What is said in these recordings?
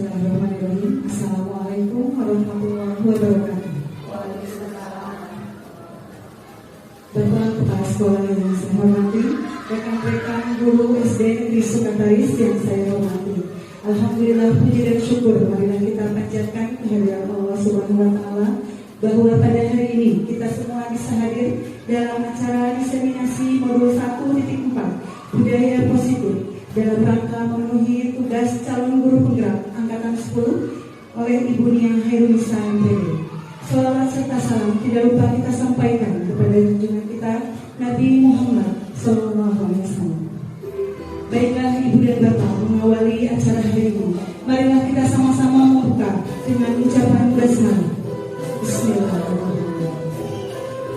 Bismillahirrahmanirrahim. Assalamualaikum warahmatullahi wabarakatuh. Bapak Kepala Sekolah yang saya hormati, rekan-rekan guru SD Negeri Sukataris yang saya hormati. Alhamdulillah, puji dan syukur marilah kita panjatkan kehadiran Allah Subhanahu wa Ta'ala bahwa pada hari ini kita semua bisa hadir dalam acara diseminasi modul 1.4 budaya positif dalam rangka memenuhi tugas calon guru penggerak angkatan 10 oleh Ibu Nia Hairunisa MPD. Salawat serta salam tidak lupa kita sampaikan kepada junjungan kita Nabi Muhammad SAW. Baiklah Ibu dan Bapak, mengawali acara hari ini, marilah kita sama-sama membuka dengan ucapan basmalah. Bismillahirrahmanirrahim.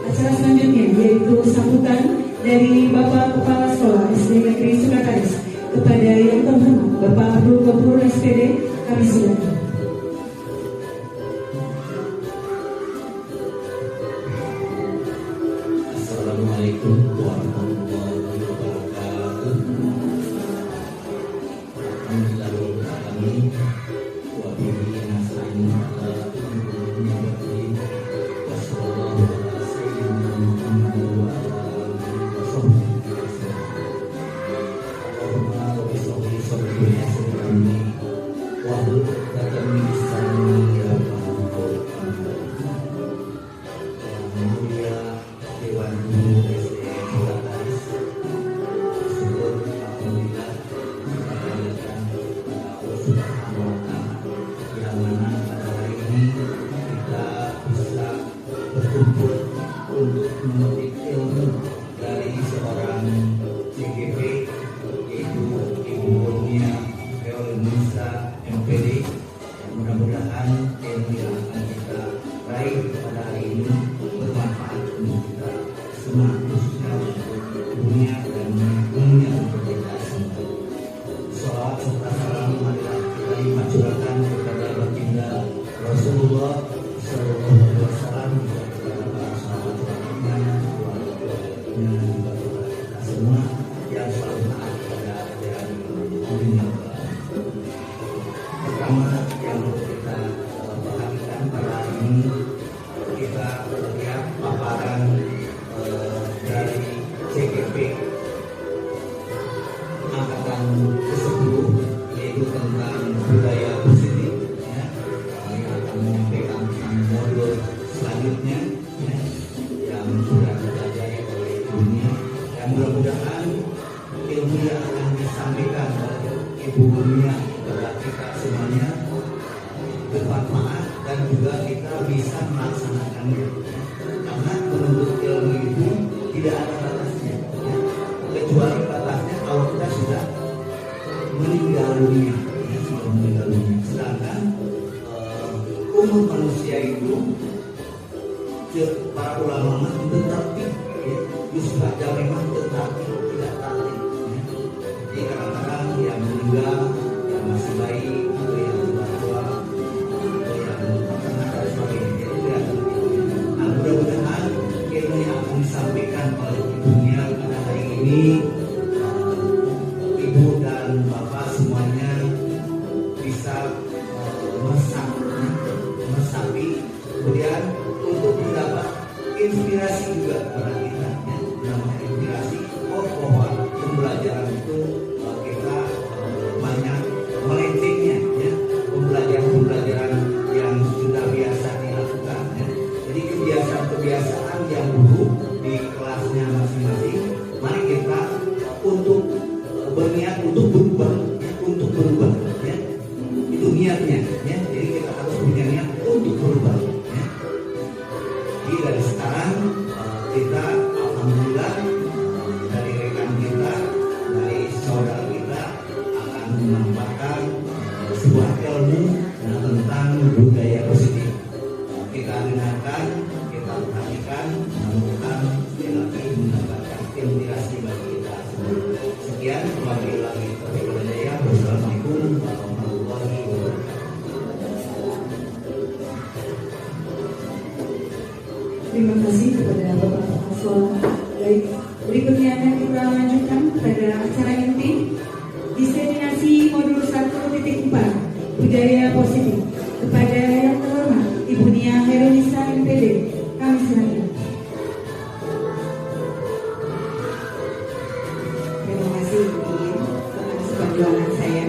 Acara selanjutnya yaitu sambutan dari Bapak Kepala Sekolah SD Negeri Sukataris kepada yang terhormat Bapak Abdul Ghafur SPD, kami silakan. Assalamualaikum warahmatullahi wabarakatuh. Alhamdulillah kami wa bihi nasta'in ala umuri wassallallahu ala sayyidina Muhammad wa ala alihi wa sahbihi wasallam. Allahumma rabbi sholli sholli yassirni wa hlul 'uqdatam min lisani yafqahu qawli. Mulia Dewan Guru SD Sukataris, syukur alhamdulillah kehadiran Allah Subhanahu wa Ta'ala yang mana pada hari ini kita bisa berkumpul untuk memetik ilmu dari seorang CGP yaitu Ibu Nia Hairunisa MPD. Mudah-mudahan ilmu yang akan kita raih pada hari ini bermanfaat untuk kita semua, khususnya untuk dunia dan dunia untuk kita semua. Salawat serta salam marilah kita limpahkan kepada baginda Rasulullah Sallallahu Alaihi Wasallam, kepada para sahabat dan keluarga dan juga kepada kita semua yang selalu taat pada ajaran dunia. Pertama yang perlu kita perhatikan pada hari ini, kita lihat paparan dari CGP angkatan ke-10 yaitu tentang budaya positif ya, yang akan menyampaikan tentang modul selanjutnya ya, yang sudah dipelajari oleh dunia. Dan mudah-mudahan ilmu yang akan disampaikan oleh Ibu Nia kepada kita semuanya bermanfaat dan juga kita bisa melaksanakannya, karena menuntut ilmu itu tidak ada batasnya ya. Kecuali batasnya kalau kita sudah meninggal dunia ya, sudah meninggal dunia. Sedangkan umur manusia itu para ulama tetapi ya, juga memang tetapi tidak tatib ya. Jadi kadang-kadang yang meninggal yang masih bayi atau yang sudah tua atau yang dan sebagainya itu tidak tatib. Nah, mudah-mudahan ilmu yang akan disampaikan oleh ibunya pada hari ini, ibu dan bapak semuanya bisa meresapi, kemudian untuk mendapat inspirasi juga pada kita ya, mendapat inspirasi bahwa pembelajaran itu kita banyak melencengnya ya, pembelajaran yang sudah biasa dilakukan ya. Jadi kebiasaan yang buruk di kelasnya masing-masing, mari kita untuk berniat untuk berubah ya. Itu niatnya ya. Jadi kita harus punya niat untuk berubah ya. Jadi dari sekarang kita alhamdulillah dari rekan kita, dari saudara kita akan menambahkan sebuah ilmu tentang budaya positif. Kita dengarkan, kita perhatikan, mudah-mudahan lagi mendapatkan inspirasi bagi kita semua. Sekian, wabillahi taufiq wal hidayah. Wassalamualaikum warahmatullahi wabarakatuh. Terima kasih kepada Bapak Kepala Sekolah. Baik, berikutnya akan kita lanjutkan pada acara inti diseminasi modul 1.4 budaya positif. Kepada yang terhormat Ibu Nia Heronisa MPD, kami silakan. Terima kasih Ibu atas perjuangan saya.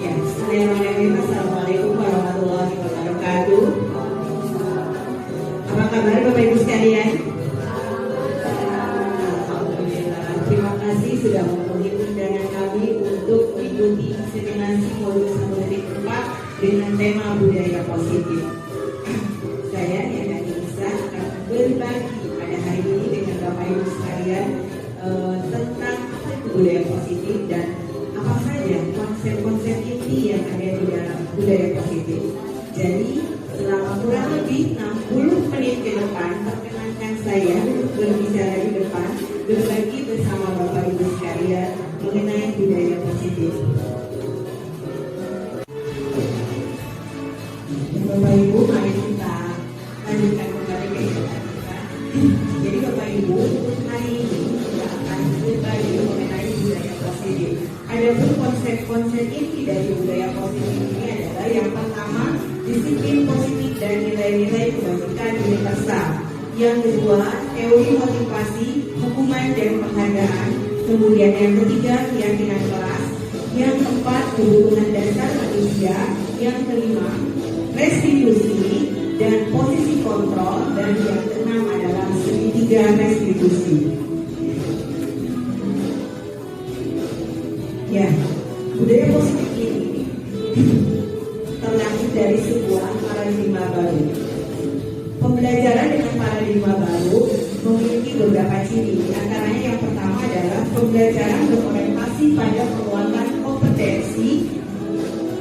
Ya, Bismillahirrahmanirrahim. Assalamualaikum warahmatullahi wabarakatuh. Apa kabar Bapak Ibu sekalian? Alhamdulillah. Terima kasih sudah memenuhi undangan kami untuk mengikuti inseminasi modul 1.4 dengan tema budaya positif. Saya Yana Nisa akan berbagi pada hari ini dengan Bapak Ibu sekalian tentang apa itu budaya positif dan apa saja konsep-konsep inti yang ada di dalam budaya positif. Jadi selama kurang lebih 60 menit ke depan, perkenankan saya berbicara di depan, berbagi bersama Bapak Ibu sekalian mengenai budaya positif. Bapak Ibu, mari kita lanjutkan kembali kegiatan kita. Jadi Bapak Ibu, hari ini kita akan berbagi mengenai budaya positif. Adapun konsep-konsep inti dari budaya positif ini adalah yang pertama, disiplin positif dan nilai-nilai kebajikan universal. Yang kedua, teori motivasi, hukuman dan penghargaan. Kemudian yang ketiga, keyakinan kelas. Yang keempat, kebutuhan dasar manusia. Yang kelima, restitusi dan posisi kontrol. Dan yang keenam adalah segitiga restitusi. Ya, budaya positif ini terlahir dari sebuah paradigma baru. Pembelajaran dengan paradigma baru memiliki beberapa ciri. Antaranya yang pertama adalah pembelajaran berorientasi pada penguatan kompetensi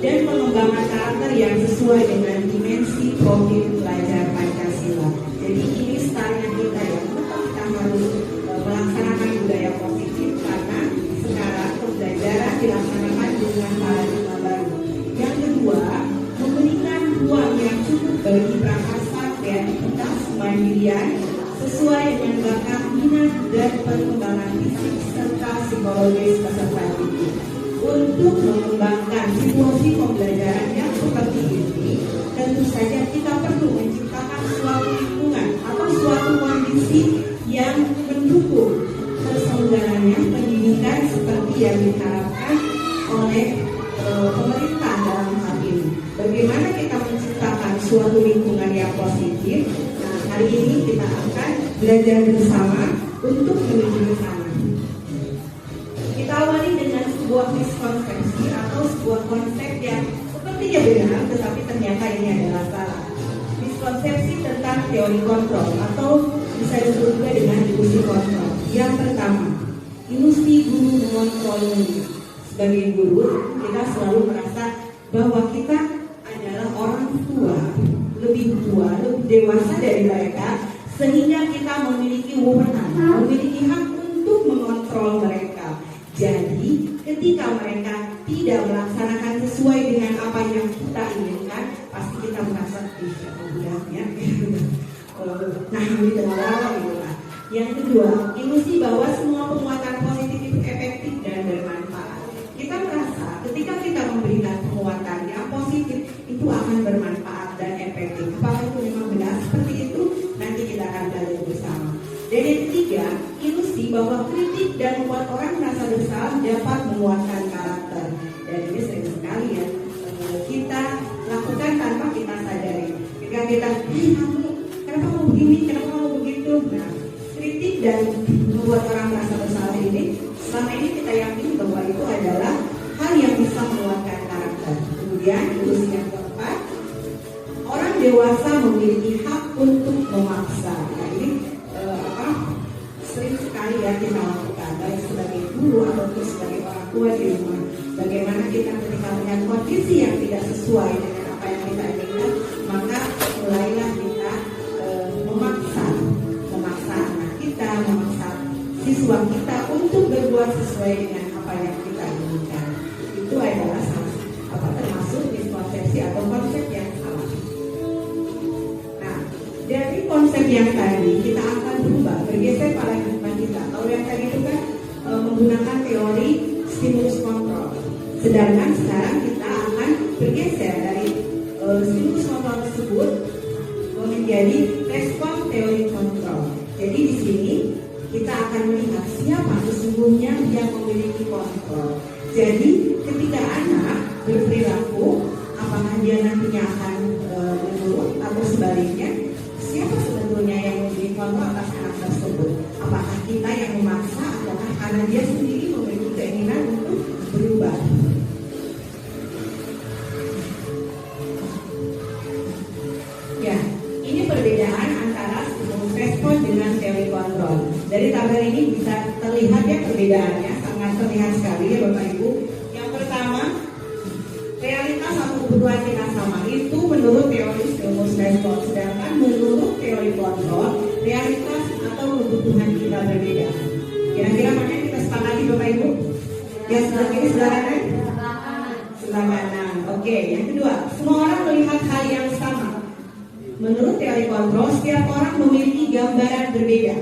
dan pengembangan karakter yang sesuai dengan dimensi profil pelajar Pancasila. Jadi ini startnya kita ya, kita harus melaksanakan budaya positif karena sekarang pembelajaran dilaksanakan dengan paradigma baru. Yang kedua, memberikan ruang yang cukup bagi prakarsa, kreativitas, kemandirian sesuai dengan bakat, minat dan perkembangan fisik serta psikologis peserta didik. Untuk mengembangkan situasi pembelajaran yang seperti ini, tentu saja kita perlu menciptakan suatu lingkungan atau suatu kondisi yang mendukung terselenggaranya pendidikan seperti yang diharapkan oleh pemerintah dalam hal ini. Bagaimana kita menciptakan suatu lingkungan yang positif? Nah, hari ini kita akan belajar bersama untuk menuju ke sana. Kita awali dengan sebuah miskonsepsi atau sebuah konsep yang sepertinya benar, tetapi ternyata ini adalah salah. Miskonsepsi tentang teori kontrol atau bisa disebut juga dengan ilusi kontrol. Yang pertama, ilusi guru mengontrol murid. Sebagai guru, kita selalu merasa bahwa kita adalah orang tua, lebih dewasa dari mereka, sehingga kita memiliki wewenang, memiliki hak untuk mengontrol mereka. Jadi, ketika mereka tidak melaksanakan sesuai dengan apa yang kita inginkan, pasti kita merasa budaknya. Nah, ini terlalu gitu lah. Yang kedua, ilusi bahwa semua penguatan positif itu efektif dan bermanfaat. Kita merasa ketika kita memberikan penguatan yang positif itu akan bermanfaat dan efektif. Apakah itu memang benar seperti itu? Nanti kita akan belajar bersama. Dan yang ketiga, ilusi bahwa kritik dan membuat orang merasa bersalah dapat menguatkan karakter. Dan ini sering sekali ya kita lakukan tanpa kita sadari. Ketika kita, kamu kenapa mau begini, kenapa mau begitu? Nah, kritik dan membuat orang merasa bersalah ini, selama ini kita yakini bahwa itu adalah hal yang bisa menguatkan karakter. Kemudian ilusi yang keempat, orang dewasa memiliki hak untuk memaksa. Nah, ini sering sekali ya kita lakukan, baik sebagai guru ataupun sebagai orang tua di rumah. Bagaimana kita ketika melihat kondisi yang tidak sesuai dengan apa yang kita inginkan, maka mulailah kita memaksa anak kita, memaksa siswa kita untuk berbuat sesuai dengan apa yang kita inginkan. Itu adalah termasuk miskonsepsi atau konsep yang salah. Nah, dari konsep yang tadi kita akan berubah, bergeser paradigma kita. Kalau yang tadi itu kan menggunakan teori stimulus kontrol, sedangkan sekarang kita akan bergeser kontrol tersebut menjadi respon teori kontrol. Jadi di sini kita akan melihat siapa sesungguhnya yang memiliki kontrol. Jadi ketika anak berperilaku, apakah dia nantinya akan menurut atau sebaliknya, siapa sebetulnya yang memiliki kontrol atas anak tersebut? Apakah kita yang memaksa ataukah karena dia sendiri memiliki keinginan untuk berubah? Ya, ini perbedaan antara stimulus respon dengan teori kontrol. Dari tabel ini bisa terlihat ya perbedaannya, sangat terlihat sekali ya Bapak Ibu. Yang pertama, realitas atau kebutuhan kita sama itu menurut teori stimulus respon, sedangkan menurut teori kontrol, realitas atau kebutuhan kita berbeda. Kira-kira mana yang kita sepakati Bapak Ibu? Yang sebelah kiri, sebelah kanan? Sebelah kanan. Oke, yang kedua, semua orang melihat hal yang sama. Menurut teori kontrol, setiap orang memiliki gambaran berbeda.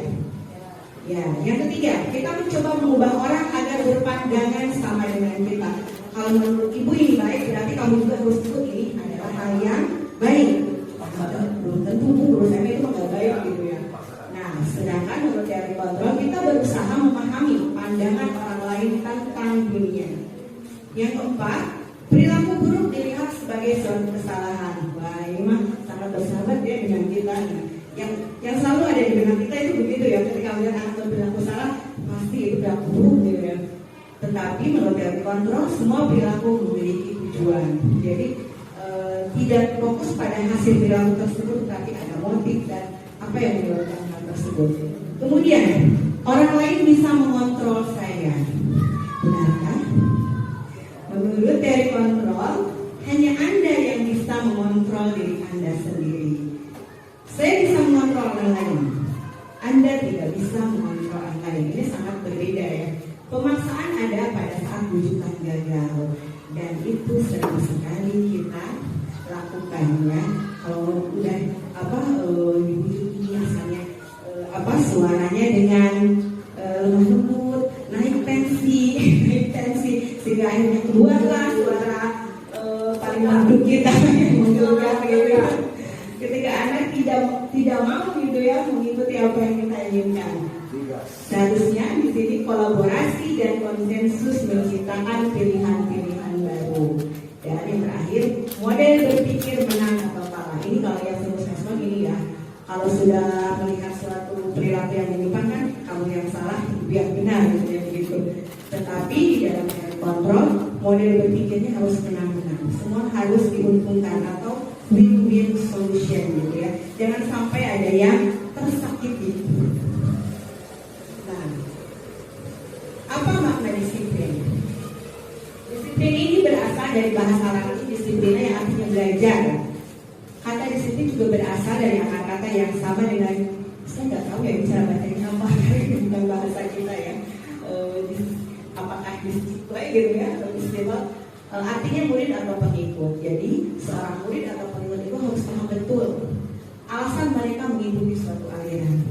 Ya, yang ketiga, kita mencoba mengubah orang agar berpandangan sama dengan kita. Kalau menurut ibu ini baik, berarti kamu juga harus ikut ini adalah hal yang baik. Belum tentu menurut saya itu nggak baik gitu ya. Nah, sedangkan menurut teori kontrol kita berusaha memahami pandangan orang lain tentang dunia. Yang keempat, perilaku buruk dilihat sebagai suatu kesalahan. Wah, ini mah sangat bersahabat ya dengan kita. Yang selalu ada di benak kita itu begitu ya. Ketika melihat anak berperilaku salah, pasti itu perilaku buruk gitu ya. Tetapi menurut teori kontrol, semua perilaku memiliki tujuan. Jadi tidak fokus pada hasil perilaku tersebut, tapi ada motif dan apa yang menyebabkan hal tersebut. Kemudian, orang lain bisa mengontrol saya. Benarkah? Menurut teori kontrol, hanya Anda yang bisa mengontrol diri Anda sendiri. Saya bisa mengontrol orang lain. Anda tidak bisa mengontrol orang lain. Ini sangat berbeda ya. Pemaksaan ada pada saat rujukan gagal, dan itu sering sekali kita lakukan ya. Kalau udah dibujuk ini misalnya suaranya dengan lemah lembut, naik tensi, sehingga akhirnya keluarlah suara paling lembut kita yang menggelegar gitu ya. Ketika anak tidak mau gitu ya mengikuti apa yang kita inginkan. Seharusnya di sini kolaborasi dan konsensus menciptakan pilihan-pilihan baru. Dan yang terakhir, model berpikir menang atau kalah. Ini kalau yang stimulus respon ini ya. Kalau sudah melihat suatu perilaku yang menyimpang, kamu yang salah, biar benar gitu ya begitu. Tetapi di dalam kontrol, model berpikirnya harus menang-menang. Semua harus diuntungkan atau win-win solution gitu ya. Jangan sampai ada yang tersakiti. Nah, apa makna disiplin? Disiplin ini berasal dari bahasa Latin disiplinnya yang artinya belajar. Kata disiplin juga berasal dari akar kata yang sama dengan, saya nggak tahu ya cara bacanya apa tentang bahasa kita ya. Apakah disiplin gitu ya atau disiplin? Artinya murid atau pengikut. Jadi seorang murid atau pengikut itu harus paham betul alasan mereka mengikuti suatu aliran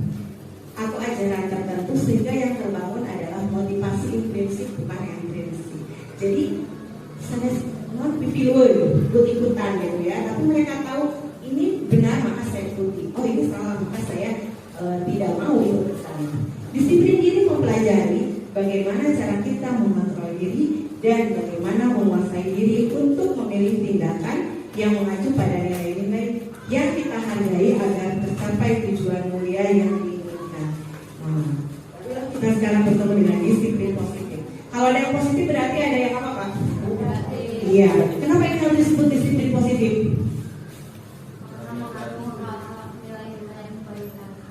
atau ajaran tertentu, sehingga yang terbangun adalah motivasi intrinsik bukan intrinsik. Jadi saya non ikut-ikutan gitu ya, tapi mereka tahu ini benar maka saya ikuti. Oh ini salah maka saya tidak mau ikut ke sana. Disiplin ini mempelajari bagaimana cara kita mengontrol diri dan bagaimana menguasai diri untuk memilih tindakan yang mengacu pada nilai-nilai yang kita hargai agar tercapai tujuan mulia yang diinginkan. Nah, kita sekarang bertemu dengan disiplin positif. Kalau ada yang positif berarti ada yang apa Pak? Iya. Kenapa ini harus disebut disiplin positif?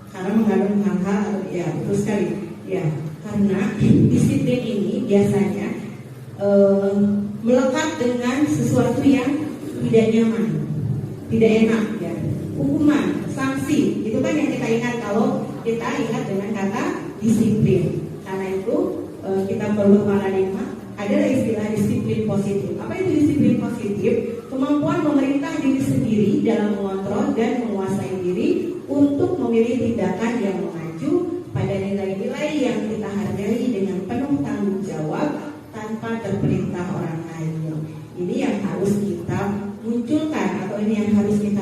Karena mengandung hal-hal, ya betul sekali. Ya, karena disiplin ini biasanya melekat dengan sesuatu yang tidak nyaman, tidak enak ya. Hukuman, sanksi, itu kan yang kita ingat kalau kita ingat dengan kata disiplin. Karena itu kita perlu paradigma, adalah istilah disiplin positif. Apa itu disiplin positif? Kemampuan memerintah diri sendiri dalam mengontrol dan menguasai diri untuk memilih tindakan yang mengacu pada nilai-nilai yang kita hargai dengan penuh tanggung jawab tanpa terperintah orang lain. Ini yang harus kita munculkan atau ini yang harus kita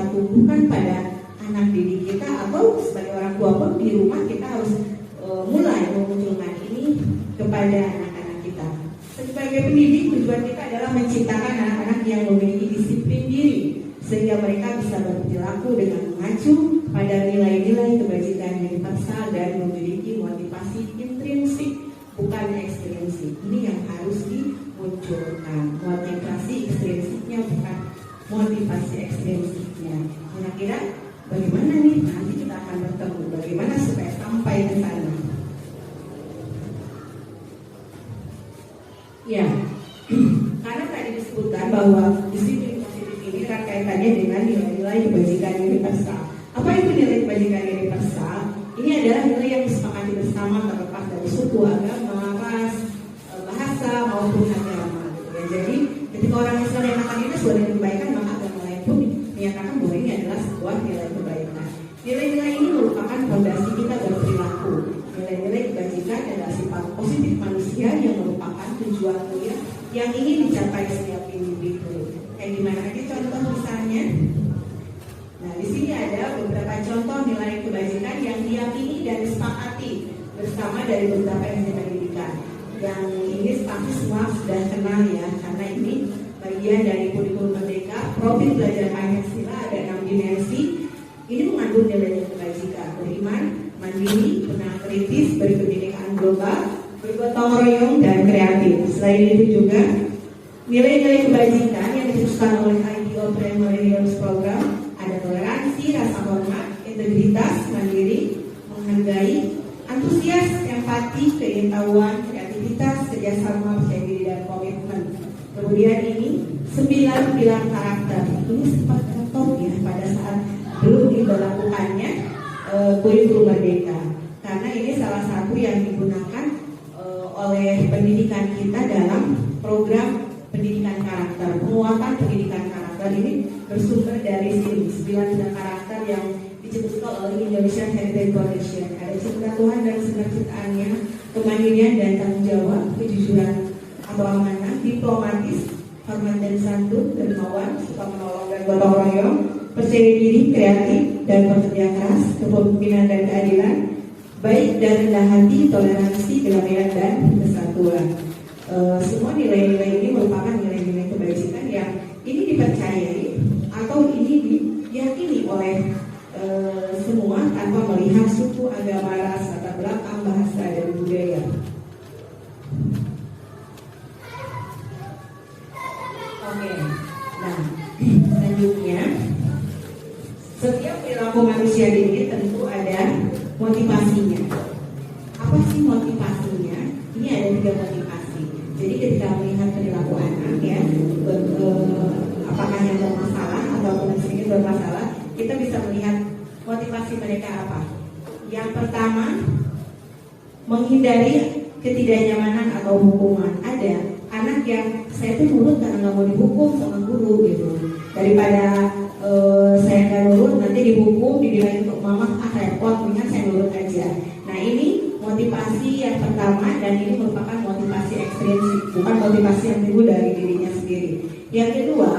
Sebagai pendidik, tujuan kita adalah menciptakan anak-anak yang memiliki disiplin diri, sehingga mereka bisa berperilaku dengan mengacu pada nilai-nilai kebajikan universal dan memiliki motivasi intrinsik, bukan ekstrinsik. Ini yang harus dimunculkan, motivasi ekstrinsiknya bukan motivasi ekstrinsiknya. Kira-kira bagaimana nih? Nanti kita akan bertemu bagaimana supaya sampai ke sana. Ya, karena tadi disebutkan bahwa disiplin positif ini erat kaitannya dengan nilai-nilai kebajikan universal. Apa itu nilai kebajikan universal? Ini adalah nilai yang disepakati bersama terlepas dari suku, agama, ras, bahasa maupun agama. Ya, jadi ketika orang Islam menyatakan ini sebuah kebaikan, maka agama lain pun menyatakan bahwa ini adalah sebuah nilai kebaikan. Nilai-nilai ini merupakan fondasi kita berperilaku. Nilai-nilai kebajikan adalah sifat positif manusia yang merupakan tujuan mulia yang ingin dicapai setiap individu. Kayak gimana aja contoh misalnya? Nah, di sini ada beberapa contoh nilai kebajikan yang diyakini dan disepakati bersama dari beberapa institusi pendidikan. Yang ini pasti semua sudah kenal ya, karena ini bagian dari kurikulum merdeka. Profil belajar Pancasila ada 6 dimensi. Ini mengandung nilai kebajikan: beriman, mandiri, benar kritis, berkebinekaan global, bergotong royong, dan kreatif. Selain itu juga nilai-nilai kebajikan yang diteruskan oleh IDO Millennials Program ada toleransi, rasa hormat, integritas, mandiri, menghargai, antusias, empati, keingin-tahuan, kreativitas, kerjasama, percaya diri, dan komitmen. Kemudian ini 9 pilar karakter. Ini sempat top ya pada saat belum diberlakukannya kurikulum merdeka, karena ini salah satu yang digunakan oleh pendidikan kita dalam program pendidikan karakter. Penguatan pendidikan karakter ini bersumber dari sini 9 karakter yang dicetuskan oleh Indonesian Heritage Foundation. Ada cinta Tuhan dan segala ciptaannya, kemandirian dan tanggung jawab, kejujuran atau amanah, diplomatis, hormat dan santun, dermawan, suka menolong dan gotong royong, percaya diri, kreatif, dan bekerja keras, kepemimpinan dan keadilan, baik dan rendah hati, toleransi, kedamaian, dan kesatuan. Semua nilai-nilai ini merupakan nilai-nilai kebajikan yang ini dipercayai atau ini diyakini oleh semua tanpa melihat suku, agama, ras, latar belakang, bahasa, dan budaya. Oke, nah selanjutnya, setiap perilaku manusia ini tentu ada motivasinya. Apa sih motivasinya? Ini ada 3 motivasi. Jadi ketika melihat perilaku anak ya, apakah yang bermasalah ataupun sedikit bermasalah, kita bisa melihat motivasi mereka apa. Yang pertama, menghindari ketidaknyamanan atau hukuman. Ada anak yang saya tuh nurut karena nggak mau dihukum sama guru gitu. Daripada saya nggak nurut nanti dihukum, dibilangin untuk mama repot, mendingan saya nurut aja. Nah ini motivasi yang pertama, dan ini merupakan motivasi ekstrinsik, bukan motivasi yang timbul dari dirinya sendiri. Yang kedua,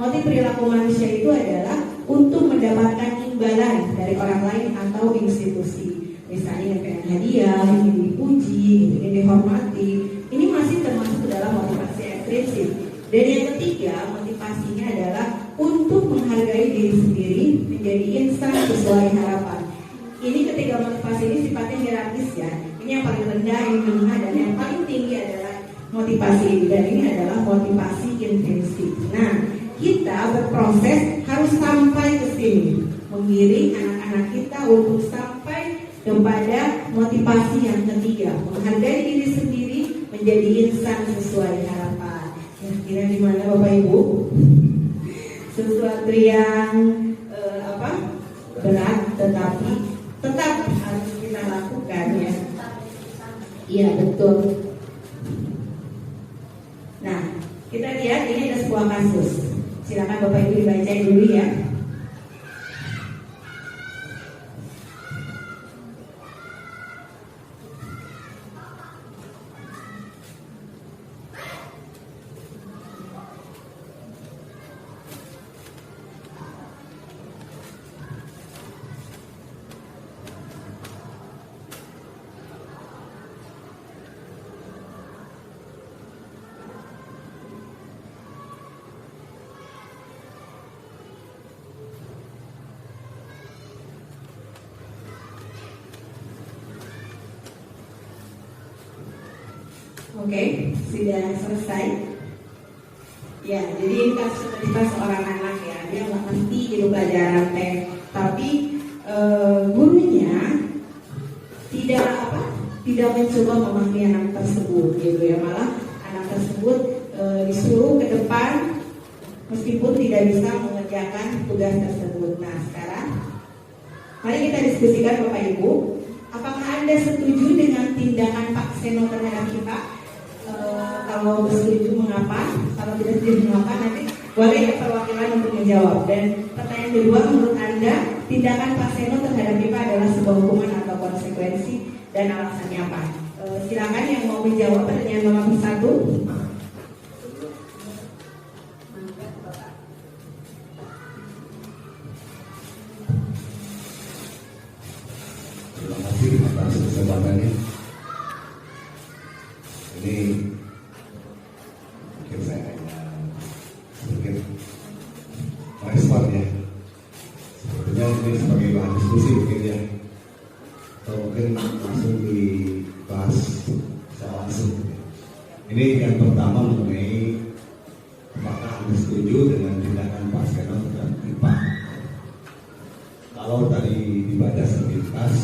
motif perilaku manusia itu adalah untuk mendapatkan imbalan dari orang lain atau institusi. Misalnya kayak hadiah, ingin dipuji, ingin dihormati. Ini masih termasuk dalam motivasi ekstrinsik. Dan yang ketiga, motivasinya adalah untuk menghargai diri sendiri, menjadi insan sesuai harapan. Ini ketiga motivasi ini sifatnya hierarkis ya. Ini yang paling rendah, yang menengah, dan yang paling tinggi adalah motivasi ini. Dan ini adalah motivasi intrinsik. Nah, kita berproses harus sampai ke sini, mengiring anak-anak kita untuk sampai kepada motivasi yang ketiga, menghargai diri sendiri, menjadi insan sesuai harapan. Kira-kira di mana Bapak Ibu? Sesuatu yang berat, tetapi tetap harus kita lakukan ya. Iya betul. Nah, kita lihat ini ada sebuah kasus. Silakan Bapak Ibu dibaca dulu ya. Oke, sudah selesai. Ya, jadi ini kasus cerita seorang anak ya, dia nggak ngerti gitu pelajaran teh, tapi gurunya tidak mencoba memahami anak tersebut gitu ya, malah anak tersebut disuruh ke depan meskipun tidak bisa mengerjakan tugas tersebut. Nah sekarang mari kita diskusikan Bapak Ibu, apakah Anda setuju dengan tindakan Pak Seno terhadap kita? Kalau setuju mengapa? Kalau tidak setuju mengapa? Nanti boleh perwakilan untuk menjawab. Dan pertanyaan kedua, menurut Anda tindakan Pak Seno terhadap kita adalah sebuah hukuman atau konsekuensi dan alasannya apa? Silakan yang mau menjawab pertanyaan nomor 1. Terima kasih atas kesempatannya. Ini mungkin saya hanya sedikit merespon ya. Sebetulnya ini sebagai bahan diskusi mungkin ya. Atau mungkin langsung dibahas secara langsung. Ini yang pertama mengenai apakah Anda setuju dengan tindakan Pak Seno terhadap IPA. Kalau tadi dibaca sepintas,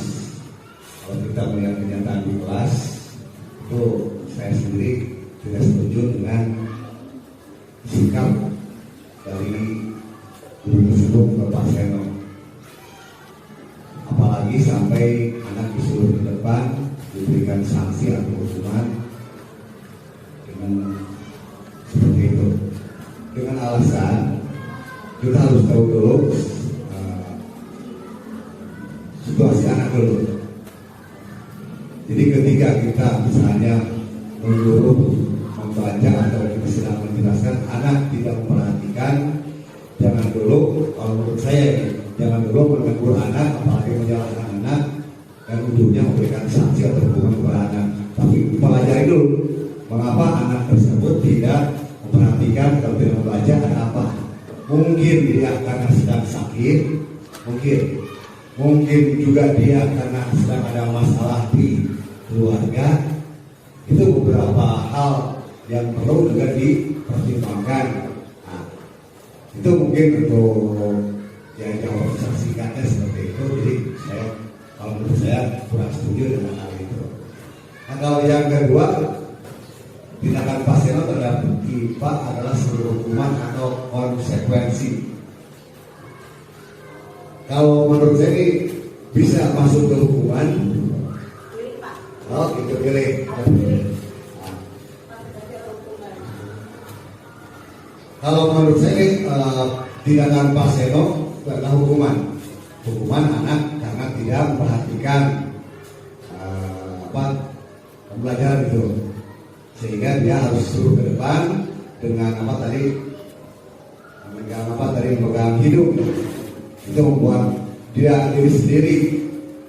kalau kita melihat kenyataan di kelas, itu saya sendiri tidak setuju dengan sikap dari guru tersebut ke Pak Seno. Apalagi sampai anak disuruh ke depan diberikan sanksi atau hukuman dengan seperti itu, dengan alasan kita harus tahu dulu situasi anak dulu. Jadi ketika kita misalnya menyuruh membaca atau kita sedang menjelaskan, anak tidak memperhatikan, jangan dulu, kalau menurut saya jangan dulu menegur anak, apalagi menyalahkan anak dan ujungnya memberikan sanksi atau hukuman kepada anak. Tapi pelajari dulu mengapa anak tersebut tidak memperhatikan atau tidak membaca, ada apa. Mungkin dia karena sedang sakit, mungkin juga dia karena sedang ada masalah di keluarga. Itu beberapa hal yang perlu juga dipertimbangkan. Nah, itu mungkin untuk yang jawab singkatnya seperti itu. Jadi saya, kalau menurut saya kurang setuju dengan hal itu. Nah, kalau yang kedua, tindakan Pak Seno terhadap IPA adalah sebuah hukuman atau konsekuensi. Kalau menurut saya ini bisa masuk ke hukuman. Oh, gitu pilih. Kalau menurut saya ini tindakan Pak Seno adalah hukuman anak karena tidak memperhatikan pembelajaran itu, sehingga dia harus suruh ke depan dengan memegang hidup. Itu membuat dia diri sendiri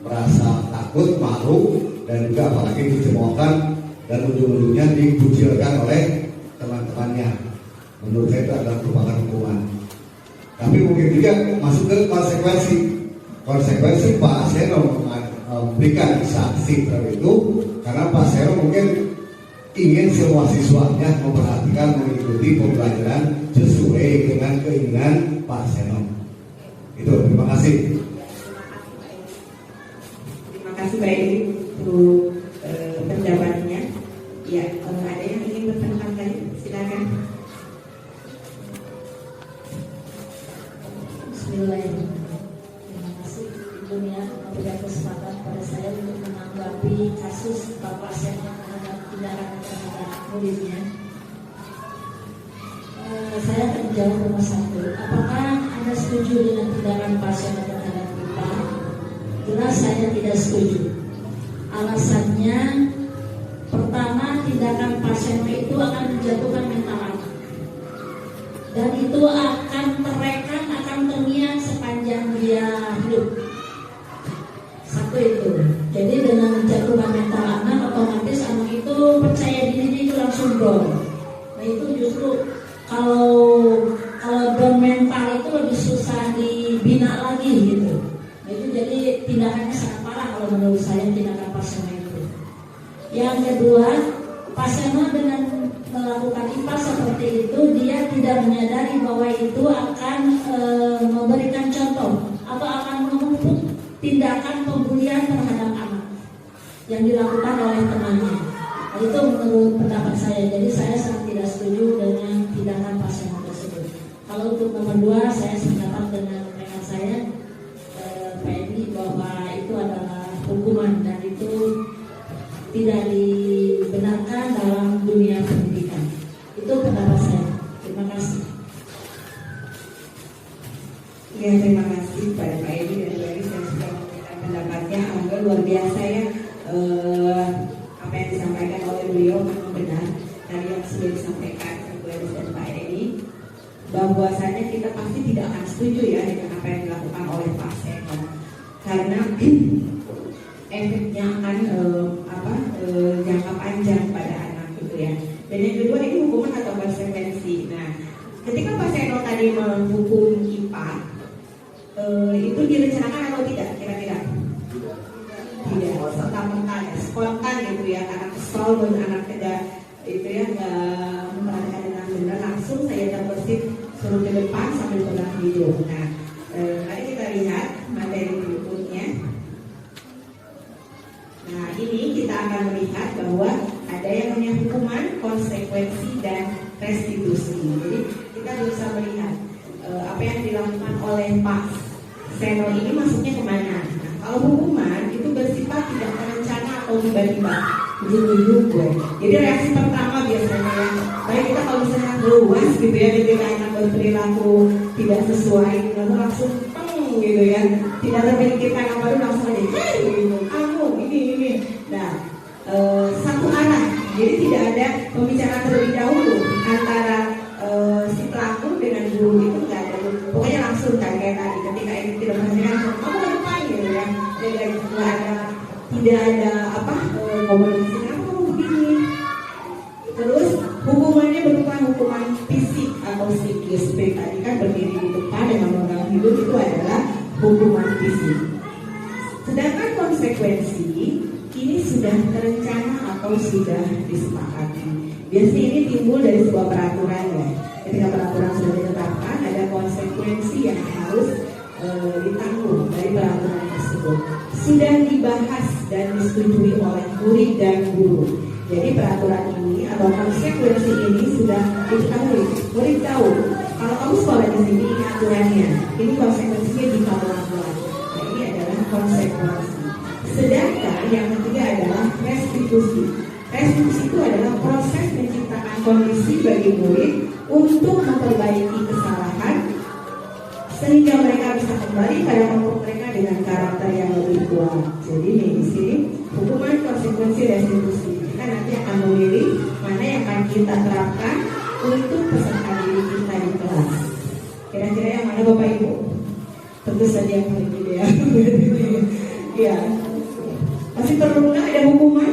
merasa takut, malu, dan juga apalagi dicemoohkan dan ujung-ujungnya dikucilkan oleh teman-temannya. Menurut saya itu adalah merupakan hukuman. Tapi mungkin juga masuk ke konsekuensi Pak Seno memberikan sanksi terhadap itu karena Pak Seno mungkin ingin semua siswanya memperhatikan, mengikuti pembelajaran sesuai dengan keinginan Pak Seno. Itu, terima kasih. Terima kasih Pak Edi untuk penjawabannya. Ya, kalau ada yang ingin bertanya lagi, silakan. Bismillahirrahmanirrahim. Terima kasih Ibu Nia memberikan kesempatan pada saya untuk menanggapi kasus Bapak Seno terhadap tindakan terhadap muridnya. Saya akan menjawab nomor 1. Apakah Anda setuju dengan tindakan Pak Seno terhadap IPA? Jelas saya tidak setuju. Alasannya, pertama, tindakan Pak Seno itu akan menjatuhkan mental anak, dan itu akan terekam, akan terngiang sepanjang dia hidup. Satu itu. Jadi dengan menjatuhkan mental anak, otomatis anak itu percaya dirinya itu langsung down. Nah itu justru kalau down mental itu lebih susah dibina lagi gitu. Nah itu jadi tindakannya sangat parah kalau menurut saya tindakan Pak Seno itu. Yang kedua, Pak Seno dengan melakukan IPA seperti itu, dia tidak menyadari bahwa itu akan memberikan contoh atau akan memupuk tindakan pembulian terhadap anak yang dilakukan oleh temannya. Itu menurut pendapat saya. Jadi saya sangat tidak setuju dengan tindakan Pak Seno tersebut. Kalau untuk nomor 2, saya sependapat dengan rekan saya Pak Edi bahwa itu adalah hukuman dan itu tidak dibenarkan dalam dunia pendidikan. Itu pendapat saya. Terima kasih. Ya, terima kasih pada Pak Edi dan Bu Elis yang sudah memberikan pendapatnya. Alhamdulillah luar biasa ya, apa yang disampaikan oleh beliau memang benar. Tadi yang sudah disampaikan oleh Bu Elis dan Pak Edi, bahwasanya kita pasti tidak akan setuju ya dengan apa yang dilakukan oleh Pak Seno, karena efeknya akan jangka panjang pada anak gitu ya. Dan yang kedua, ini hukuman atau konsekuensi. Nah, ketika Pak Seno tadi menghukum IPA, itu direncanakan atau tidak kira-kira? Tidak, serta-merta ya, spontan gitu ya, karena kesal dan anak tidak itu ya nggak memperhatikan dengan benar, langsung saya terbesit suruh ke depan sambil pegang video. Nah, mari kita lihat materi berikutnya. Nah, ini kita akan melihat bahwa ada yang namanya hukuman, konsekuensi, dan restitusi. Jadi kita bisa melihat apa yang dilakukan oleh Pak Seno ini masuknya kemana. Nah, kalau hukuman itu bersifat tidak terencana atau tiba-tiba, ujung-ujung gue. Jadi reaksi pertama biasanya ya, baik kita kalau misalnya luas gitu ya, ketika anak berperilaku tidak sesuai, lalu langsung gitu ya, tidak terpikirkan apa itu langsung aja, gitu, kamu ini. Nah, satu arah, jadi tidak ada pembicaraan terlebih dahulu antara si pelaku dengan guru, itu nggak ada, pokoknya langsung kan kayak tadi ketika ini tidak menghasilkan kamu ngapain gitu ya, tidak ada komunikasi, kamu begini. Terus hukumannya berupa hukuman fisik atau psikis. Tadi kan berdiri di depan dengan memegang hidup, itu adalah hukuman fisik. Sedangkan konsekuensi ini sudah terencana atau sudah disepakati. Biasanya ini timbul dari sebuah peraturan ya. Ketika peraturan sudah ditetapkan, ada konsekuensi yang harus ditanggung dari peraturan tersebut. Sudah dibahas dan disetujui oleh murid dan guru. Jadi peraturan ini atau konsekuensi ini sudah diketahui. Murid tahu kalau kamu sekolah di sini ini aturannya, ini konsekuensinya jika melanggar. Nah, ini adalah konsekuensi. Sedangkan yang ketiga adalah restitusi. Restitusi itu adalah proses menciptakan kondisi bagi murid untuk memperbaiki kesalahan sehingga mereka bisa kembali pada kelompok mereka dengan karakter yang lebih kuat. Jadi di sini hukuman, konsekuensi, restitusi. Kita nanti akan memilih mana yang akan kita terapkan untuk peserta didik kita di kelas. Kira-kira yang mana Bapak Ibu? Tentu saja yang berbeda ya. Ya. Masih perlu nggak ada hukuman?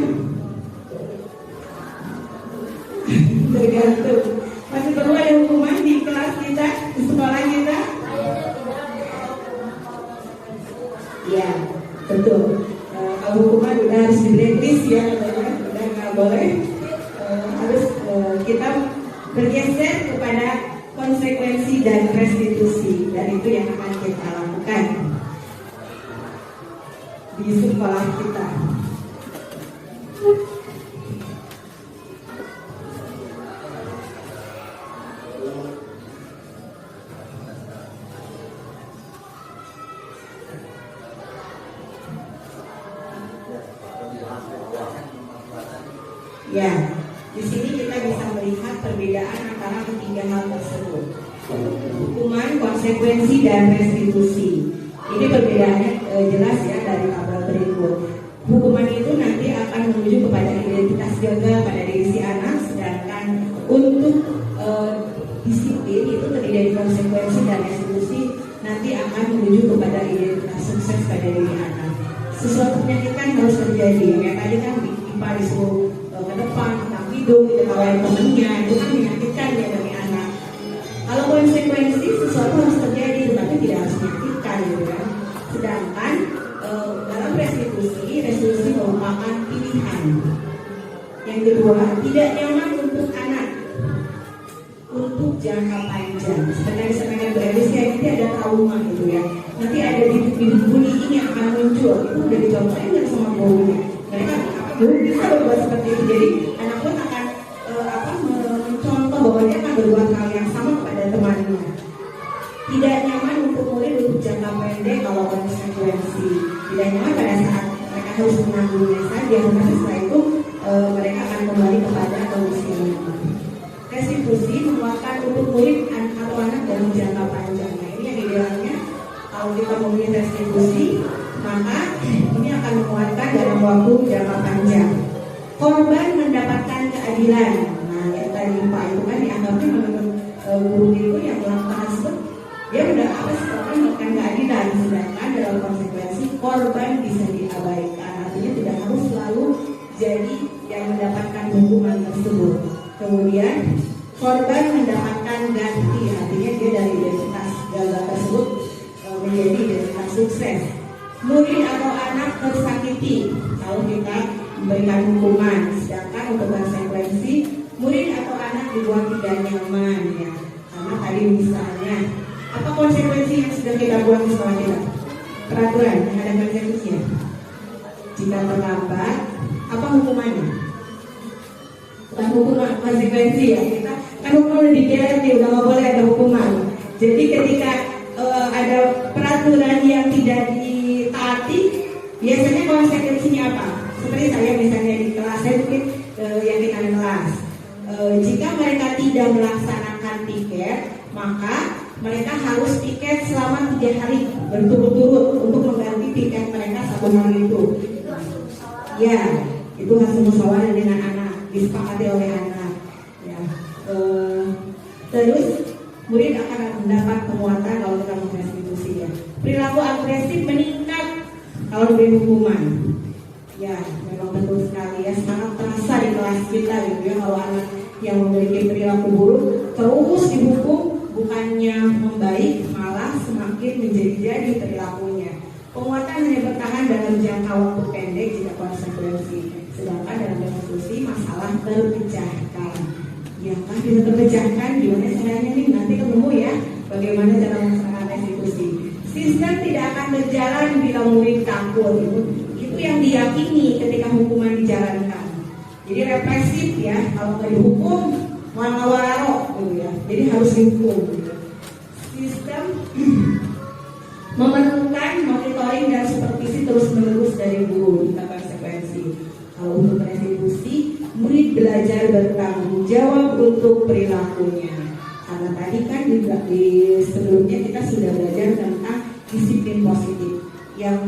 Tergantung. Masih perlu ada hukuman di kelas kita, di sekolah kita? Ya, betul. Kalau hukuman udah harus di blacklist ya, udah nggak boleh. Harus kita bergeser kepada konsekuensi dan restitusi, dan itu yang akan kita lakukan di sekolah kita. Ya, di sini kita bisa melihat perbedaan antara ketiga hal tersebut. Hukuman, konsekuensi, dan restitusi. Ini perbedaannya jelas ya dari tabel berikut. Hukuman itu nanti akan menuju kepada identitas gagal pada diri si anak, sedangkan untuk disiplin itu terdiri dari konsekuensi dan restitusi nanti akan menuju kepada identitas sukses pada diri anak. Sesuatu penyakit kan harus terjadi. Kayak tadi kan IPA disuruh ke depan tentang hidup, diketawain temennya, itu kan menyakitkan ya bagi anak. Kalau konsekuensi sesuatu harus terjadi, tetapi tidak harus menyakitkan gitu kan. Sedangkan dalam restitusi merupakan pilihan. Yang kedua, tidak nyaman untuk anak untuk jangka panjang. Seperti yang disampaikan Bu Elis, ya, nanti ada trauma gitu ya. Nanti ada bibit-bibit bullying yang akan muncul. Itu udah dicontohin nggak sama gurunya. Mereka bisa berbuat seperti itu. Jadi anak pun akan mencontoh bahwa dia akan berbuat hal yang sama kepada temannya. Tidak nyaman untuk murid untuk jangka pendek kalau konsekuensi. Tidak nyaman pada saat mereka harus menanggungnya saja. Tapi setelah itu mereka akan kembali kepada kondisi normal. Restitusi menguatkan untuk murid atau anak dalam jangka panjang. Nah, ini yang idealnya kalau kita memilih restitusi, maka ini akan menguatkan dalam waktu jangka panjang. Korban mendapatkan keadilan. Nah, yang tadi Pak itu kan dianggapnya menurut guru itu yang melakukan tersebut, dia mendapatkan keadilan. Sedangkan dalam konsekuensi korban bisa diabaikan. Artinya tidak harus selalu jadi yang mendapatkan hukuman tersebut. Kemudian korban mendapatkan ganti, artinya dia dari identitas gagal tersebut menjadi identitas sukses. Murid atau anak tersakiti kalau kita memberikan hukuman, sedangkan untuk konsekuensi murid atau anak dibuat tidak nyaman ya. Karena tadi misalnya apa konsekuensi yang sudah kita buat di sekolah kita? Peraturan yang ada konsekuensinya. Jika terlambat, apa hukumannya? Bukan hukuman, konsekuensi ya. Kita kan hukuman udah dikira nih, udah nggak boleh ada hukuman. Jadi ketika ada peraturan yang tidak ditaati, biasanya konsekuensinya apa? Seperti saya misalnya di kelas, saya mungkin yang kita di kelas. Jika mereka tidak melaksanakan piket, maka mereka harus piket selama 3 hari berturut-turut untuk mengganti piket mereka 1 hari itu. Ya, itu hasil musyawarah dengan anak, disepakati oleh anak. Ya, terus murid akan mendapat penguatan kalau kita restitusi ya. Perilaku agresif meningkat kalau diberi hukuman. Ya, memang betul sekali ya. Sangat terasa di kelas kita gitu ya, kalau anak yang memiliki perilaku buruk terus dihukum, bukannya membaik, malah semakin menjadi-jadi perilakunya. Penguatan hanya bertahan dalam jangka waktu pendek jika konsekuensi. Sedangkan dalam restitusi masalah terpecahkan. Ya kan bisa terpecahkan, gimana caranya nih nanti ketemu ya bagaimana cara melaksanakan restitusi. Sistem tidak akan berjalan bila murid takut. Itu yang diyakini ketika hukuman dijalankan. Jadi represif ya, kalau nggak dihukum malah gitu ya. Jadi harus dihukum. Gitu. Sistem memerlukan monitoring dan supervisi terus-menerus dari guru tentang konsekuensi. Kalau untuk restitusi, murid belajar bertanggung jawab untuk perilakunya. Karena tadi kan juga di sebelumnya kita sudah belajar tentang disiplin positif. Yang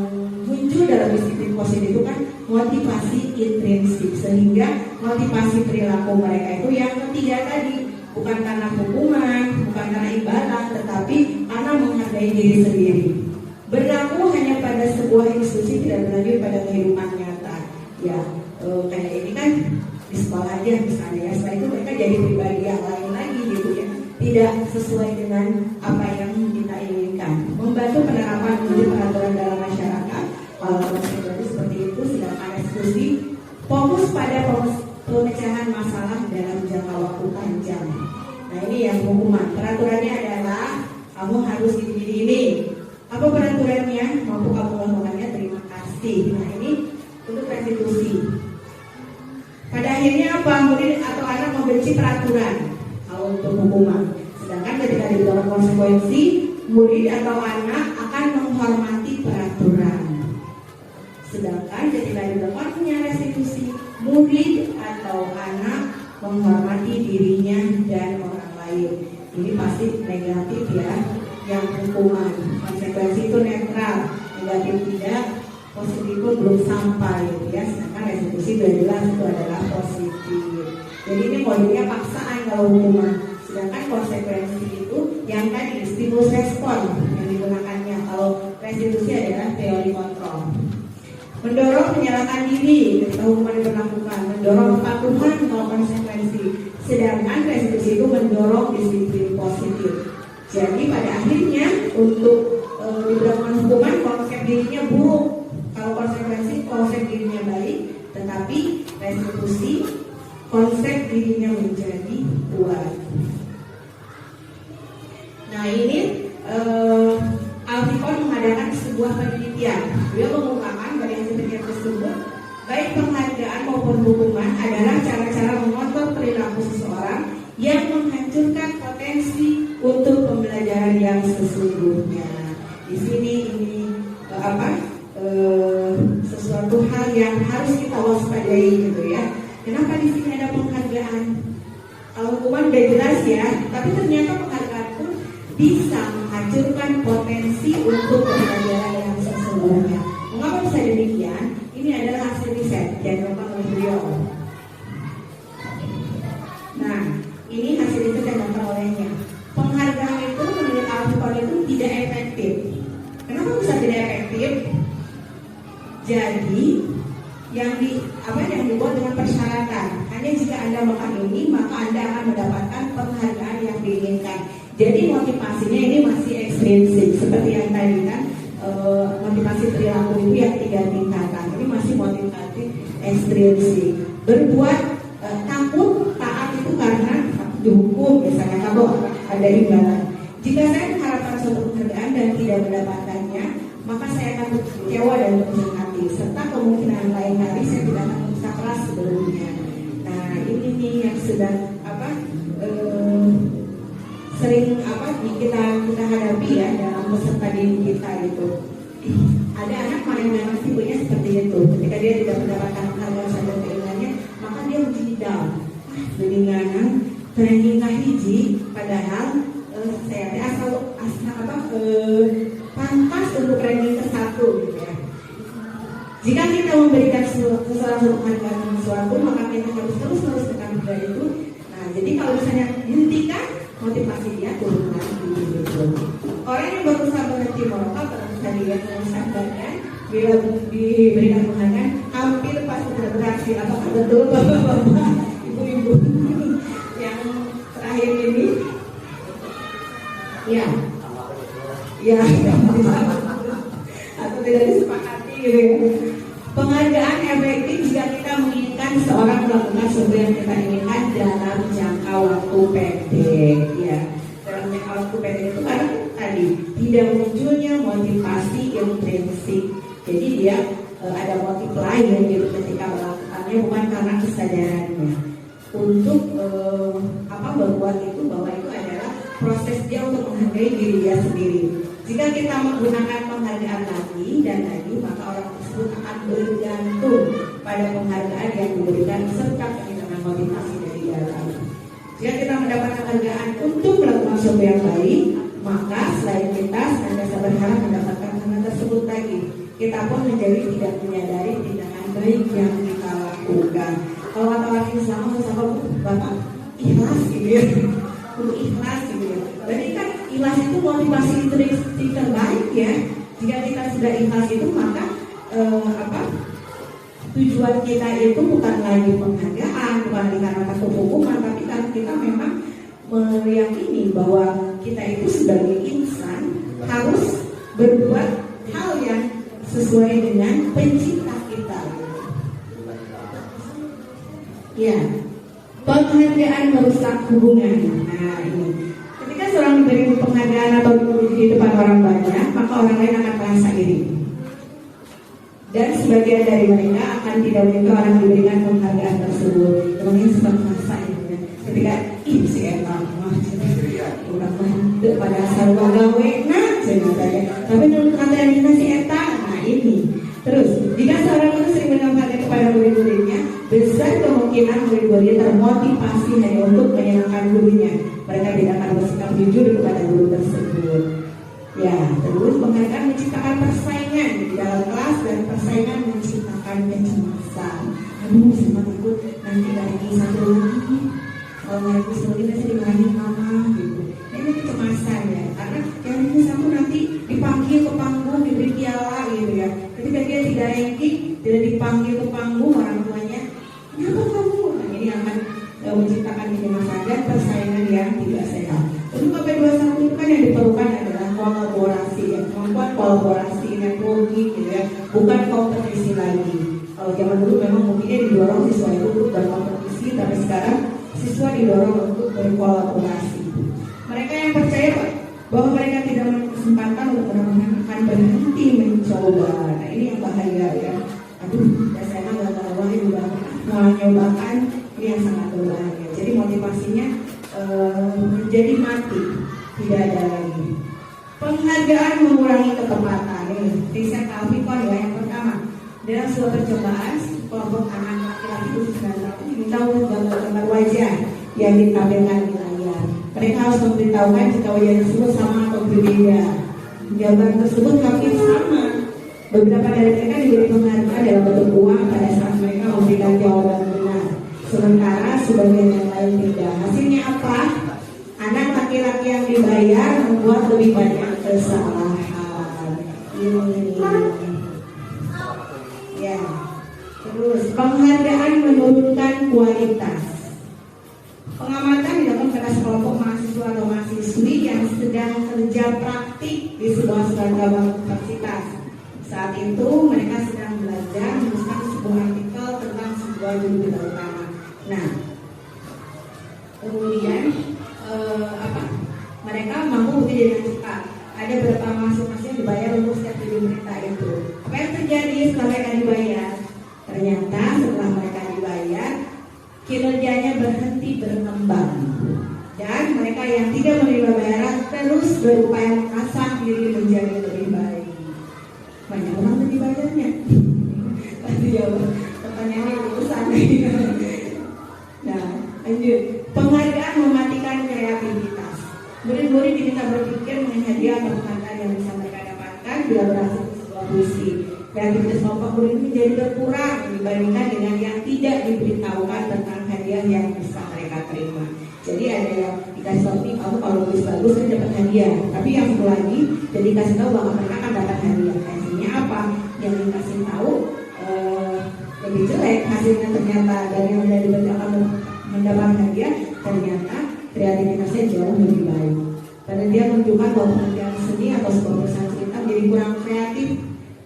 muncul dalam disiplin positif itu kan motivasi intrinsik, sehingga motivasi perilaku mereka itu yang ketiga tadi, bukan karena hukuman, bukan karena imbalan, tetapi karena menghargai diri sendiri. Berlaku hanya pada sebuah institusi, tidak berlanjut pada kehidupan nyata. Ya, kayak ini kan di sekolah aja misalnya ya, setelah itu mereka jadi pribadi yang lain lagi gitu ya, tidak sesuai dengan apa yang kita inginkan. Membantu penerapan peraturan dalam masyarakat. Kalau konsekuensi seperti itu, sedangkan restitusi fokus pada pemecahan masalah dalam jangka waktu panjang. Nah ini yang hukuman. Peraturannya adalah kamu harus ini. Apa peraturannya? Mampu kamu melakukannya, terima kasih. Nah ini untuk restitusi. Pada akhirnya apa? Murid atau anak membenci peraturan kalau untuk hukuman. Sedangkan ketika diberikan konsekuensi, murid atau anak akan menghormati peraturan. Sedangkan ketika dilakukannya restitusi, murid atau anak menghormati dirinya dan orang lain. Ini pasti negatif ya. Yang hukuman, konsekuensi itu netral, negatif tidak, positif pun belum sampai ya. Sedangkan restitusi sudah jelas itu adalah positif. Jadi ini modelnya paksaan kalau hukuman. Sedangkan konsekuensi itu yang tadi stimulus respon yang digunakannya. Kalau restitusi adalah teori kontrol. Mendorong menyalahkan diri ketika hukuman diberlakukan, mendorong kepatuhan kalau konsekuensi. Sedangkan restitusi itu mendorong disiplin positif. Jadi pada akhirnya untuk diberlakukan hukuman, konsep dirinya buruk. Kalau konsekuensi, konsep dirinya baik. Tetapi restitusi konsep dirinya menjadi kuat. Nah ini Alfikon mengadakan sebuah penelitian. Beliau mengungkapkan dari hasil penelitian tersebut, baik penghargaan maupun hukuman adalah cara-cara mengontrol perilaku seseorang yang menghancurkan potensi untuk pembelajaran yang sesungguhnya. Di sini ini sesuatu hal yang harus kita waspadai gitu ya. Kenapa di sini ada penghargaan? Kalau hukuman udah jelas ya, tapi ternyata penghargaan pun bisa menghancurkan potensi untuk pembelajaran yang sesungguhnya. Mengapa bisa demikian? Ini adalah hasil riset yang dilakukan oleh beliau. Nah, ini hasil riset yang dilakukan olehnya. Penghargaan itu menurut Alfikon itu tidak efektif. Kenapa bisa tidak efektif? Jadi yang dibuat dengan persyaratan, hanya jika Anda mengakhiri maka Anda akan mendapatkan penghargaan yang diinginkan. Jadi motivasinya ini masih ekstrinsik, seperti yang tadi kan motivasi perilaku itu yang 3 tingkatan. Ini masih motivasi ekstrinsik. Berbuat takut taat itu karena dihukum, misalnya kalau ada imbalan. Jika saya mengharapkan suatu penghargaan dan tidak mendapatkannya, maka saya akan kecewa dan berkecil hati, serta kemungkinan lain hari saya tidak akan berusaha keras sebelumnya. Nah ini nih yang sedang sering kita hadapi ya dalam peserta didik kita itu. Ada anak yang memang tipenya seperti itu. Ketika dia tidak mendapatkan penghargaan saja keinginannya, maka dia menjadi down. Mendingan training hiji, padahal saya pantas untuk ranking ke-1 gitu ya. Jika kita memberikan sesuatu penghargaan sesuatu, maka kita harus terus tekan pada itu. Nah, jadi kalau misalnya hentikan, motivasi dia turun lagi gitu. Orang yang berusaha berhenti merokok, terus tadi yang sabarkan, bila diberikan penghargaan, hampir pasti tidak berhasil. Apakah betul bapak-bapak, ibu-ibu yang terakhir ini? Ya, atau tidak disepakati gitu ya. Penghargaan efektif jika kita menginginkan seorang melakukan sesuatu yang kita inginkan dalam jangka waktu pendek ya. Dalam jangka waktu pendek itu karena tadi tidak munculnya motivasi intrinsik. Jadi dia ada motif lain gitu ketika melakukannya, bukan karena kesadarannya. Untuk berbuat itu bahwa itu adalah proses dia untuk menghargai diri dia sendiri. Jika kita menggunakan penghargaan lagi dan lagi, maka orang tersebut akan bergantung pada penghargaan yang diberikan serta kehilangan motivasi dari dalam. Jika kita mendapatkan penghargaan untuk melakukan sesuatu yang baik, maka selain kita senantiasa berharap mendapatkan hal tersebut lagi. Kita pun menjadi tidak menyadari tindakan baik yang kita lakukan. Kalau kata orang Islam, Bapak ikhlas gitu ya. Untuk ikhlas gitu ya. Berarti kan ikhlas itu motivasi intrinsik terbaik ya. Jika kita sudah ikhlas itu maka tujuan kita itu bukan lagi penghargaan, bukan lagi karena takut hukuman, tapi karena kita memang meyakini bahwa kita itu sebagai insan harus berbuat hal yang sesuai dengan pencipta kita. Ya, penghargaan merusak hubungan. Nah ini, ketika seorang diberi penghargaan atau dipuji di depan orang banyak, maka orang lain akan merasa iri. Dan sebagian dari mereka akan tidak menyukai orang diberikan penghargaan tersebut. Kemudian sebab merasa ini, ketika si etam udah mah pada asal gawe, nah saya. Tapi menurut kata yang si etam, nah ini. Terus, jika seorang itu sering menyampaikan kepada murid-muridnya, besar kemungkinan murid-muridnya termotivasi hanya untuk menyenangkan gurunya. Mereka tidak akan bersikap jujur kepada guru tersebut. Ya, terus penghargaan menciptakan persaingan di dalam kelas dan persaingan menciptakan kecemasan. Aduh, sempat ikut nanti lagi satu lagi. Kalau nggak ikut satu lagi saya dimarahin mama gitu. Ini kecemasan ya, karena yang ini satu nanti dipanggil ke panggung diberi piala gitu ya. Ketika dia tidak ranking, tidak dipanggil ke panggung orang tuanya, kenapa kamu? Nah, ini akan menciptakan kecemasan dan persaingan yang tidak sehat. Untuk KP21 itu kan yang diperlukan adalah kolaborasi ya, kemampuan kolaborasi, networking gitu ya, bukan kompetisi lagi. Kalau zaman dulu memang mungkinnya didorong siswa itu untuk berkompetisi, tapi didorong untuk berkolaborasi. Mereka yang percaya bahwa mereka tidak memiliki kesempatan untuk benar-benar akan berhenti mencoba. Nah ini yang bahaya ya. Aduh, saya nggak tahu juga mencobakan, ini yang sangat berbahaya. Jadi motivasinya menjadi mati, tidak ada lagi. Penghargaan mengurangi ketepatan. Ini riset Alfikon ya, yang pertama. Dalam sebuah percobaan, kelompok anak laki-laki usia 9 tahun diminta untuk gambar wajah yang ditampilkan di layar. Mereka harus memberitahukan jika wajah tersebut sama atau berbeda. Gambar tersebut hampir sama. Beberapa dari mereka diberi penghargaan dalam bentuk uang pada saat mereka memberikan jawaban benar. Sementara sebagian yang lain tidak. Hasilnya apa? Anak laki-laki yang dibayar membuat lebih banyak kesalahan. Ini. Ya. Terus penghargaan menurunkan kualitas. Pengamatan dilakukan pada sekelompok mahasiswa atau mahasiswi yang sedang kerja praktik di sebuah seragam universitas. Saat itu mereka sedang belajar menuliskan sebuah artikel tentang sebuah judul kita utama. Nah, kemudian mereka mampu bekerja dengan cepat. Ada beberapa mahasiswa yang dibayar untuk setiap judul berita itu. Apa yang terjadi setelah mereka dibayar? Ternyata setelah mereka dibayar, kinerjanya berhenti berkembang. Dan mereka yang tidak menerima bayaran terus berupaya mengasah diri menjadi lebih baik. Banyak orang yang dibayarnya. Pasti jawab pertanyaannya itu sana. Nah, lanjut. Penghargaan mematikan kreativitas. Murid-murid diminta berpikir mengenai hadiah atau penghargaan yang bisa mereka dapatkan bila berhasil sebuah puisi. Kreativitas kelompok murid menjadi berkurang dibandingkan dengan yang tidak diberitahukan tentang hadiah yang bisa mereka terima. Jadi ada yang dikasih tahu nih, kamu kalau tulis bagus kan dapat hadiah. Tapi yang satu lagi jadi dikasih tahu bahwa mereka akan dapat hadiah. Hasilnya apa? Yang dikasih tahu lebih jelek hasilnya ternyata, dan yang sudah diberitahukan mendapat hadiah ternyata kreativitasnya jauh lebih baik. Penelitian menunjukkan bahwa penelitian seni atau sebuah perusahaan cerita menjadi kurang kreatif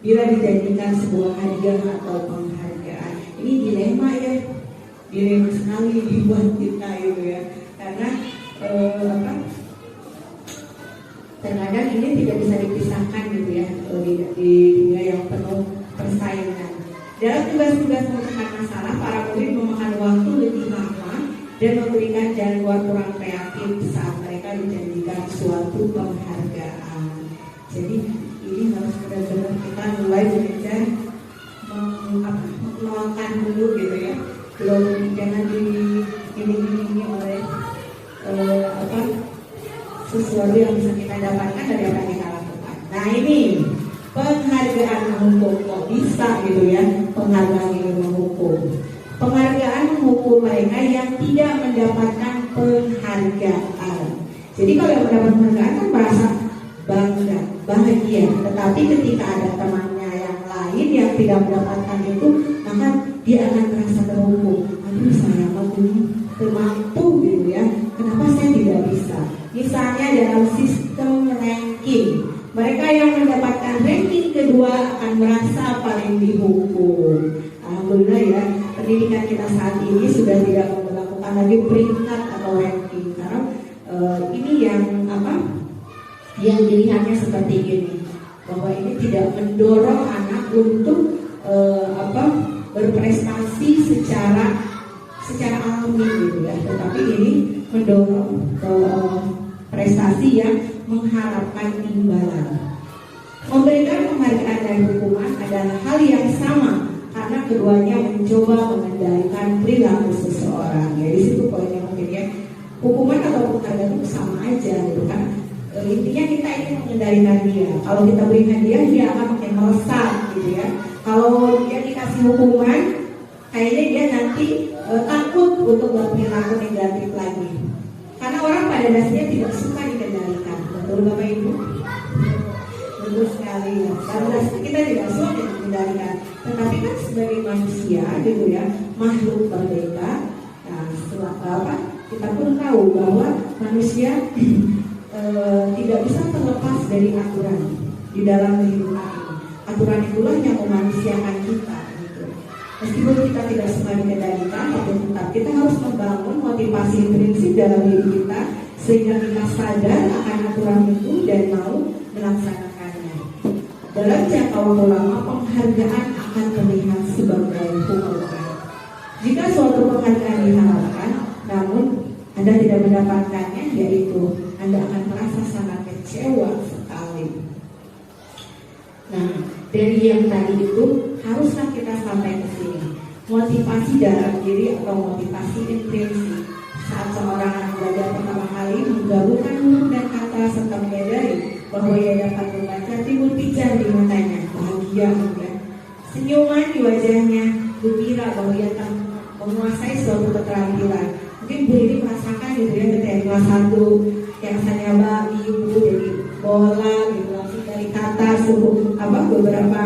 bila dijadikan sebuah hadiah atau penghargaan. Ini dilema ya, dilema sekali dibuat kita itu ya, karena terkadang ini tidak bisa dipisahkan gitu ya di dunia yang penuh persaingan. Dalam tugas-tugas memecahkan masalah, para murid memakan waktu lebih lama dan memberikan jalan keluar kurang kreatif saat mereka dijadikan suatu penghargaan. Jadi ini harus benar-benar kita mulai belajar mengeluarkan dulu gitu ya. Belum jangan ini oleh sesuatu yang bisa kita dapatkan dari apa yang kita lakukan. Nah ini penghargaan menghukum, kok bisa gitu ya, penghargaan ini menghukum. Penghargaan menghukum mereka yang tidak mendapatkan penghargaan. Jadi kalau yang mendapat penghargaan kan merasa bangga, bahagia. Tetapi ketika ada temannya yang lain yang tidak mendapatkan itu, maka dia akan merasa terhukum. Aduh, saya mampu gitu ya, kenapa saya tidak bisa? Misalnya dalam sistem ranking, mereka yang mendapatkan ranking kedua akan merasa paling dihukum. Alhamdulillah ya, pendidikan kita saat ini sudah tidak melakukan lagi peringkat atau ranking. Karena ini yang yang dilihatnya seperti ini, bahwa ini tidak mendorong anak untuk berprestasi secara alami gitu ya, tetapi ini mendorong prestasi yang mengharapkan imbalan. Memberikan penghargaan dan hukuman adalah hal yang sama karena keduanya mencoba mengendalikan perilaku seseorang. Ya, di situ poinnya mungkin ya, hukuman atau penghargaan itu sama aja gitu kan. Intinya kita ingin mengendalikan dia. Kalau kita berikan dia akan makin melesat gitu ya. Kalau dia dikasih hukuman, kayaknya dia nanti takut untuk berperilaku negatif lagi. Karena orang pada dasarnya tidak suka dikendalikan. Betul Bapak Ibu? Betul sekali ya. Karena kita tidak suka dikendalikan. Tetapi kan sebagai manusia gitu ya, makhluk merdeka. Nah, setelah kita pun tahu bahwa manusia tidak bisa terlepas dari aturan di dalam kehidupan ini. Aturan itulah yang memanusiakan kita gitu. Meskipun kita tidak semua dikendalikan, tapi tetap kita harus membangun motivasi prinsip dalam diri kita sehingga kita sadar akan aturan itu dan mau melaksanakannya. Dalam jangka waktu lama, penghargaan akan terlihat sebagai hukuman. Jika suatu penghargaan diharapkan, namun Anda tidak mendapatkannya, yaitu Anda akan merasa sangat kecewa sekali. Nah, dari yang tadi itu haruslah kita sampai ke sini. Motivasi dalam diri atau motivasi intrinsik. Saat seorang anak belajar pertama kali menggabungkan huruf dan kata serta menyadari bahwa ia dapat membaca, timbul pijar di matanya, bahagia dan senyuman di wajahnya, gembira bahwa ia telah menguasai suatu keterampilan. Mungkin Bu ini merasakan gitu ya, ketika kelas 1 yang rasanya babi, Bu jadi bola gitu, langsung dari kata beberapa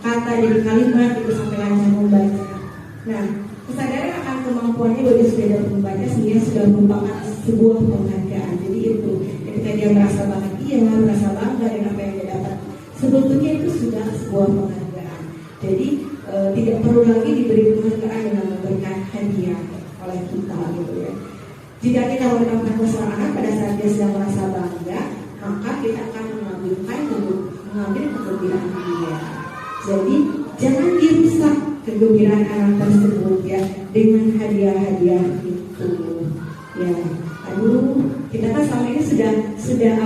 kata jadi kalimat itu sampai lancar membaca. Nah, kesadaran akan kemampuannya bahwa dia sudah dapat membaca sehingga sudah merupakan sebuah penghargaan. Jadi itu ketika dia merasa bahagia, merasa bangga dengan apa yang dia dapat, sebetulnya itu sudah sebuah penghargaan. Jadi tidak perlu lagi diberi penghargaan dengan memberikan hadiah oleh kita gitu ya. Jika kita mendapatkan seorang anak pada saat dia sedang merasa bangga, maka kita akan mengambil kegembiraan dia. Jadi jangan dirusak kegembiraan anak tersebut ya dengan hadiah-hadiah itu. Ya, kita kan selama ini sudah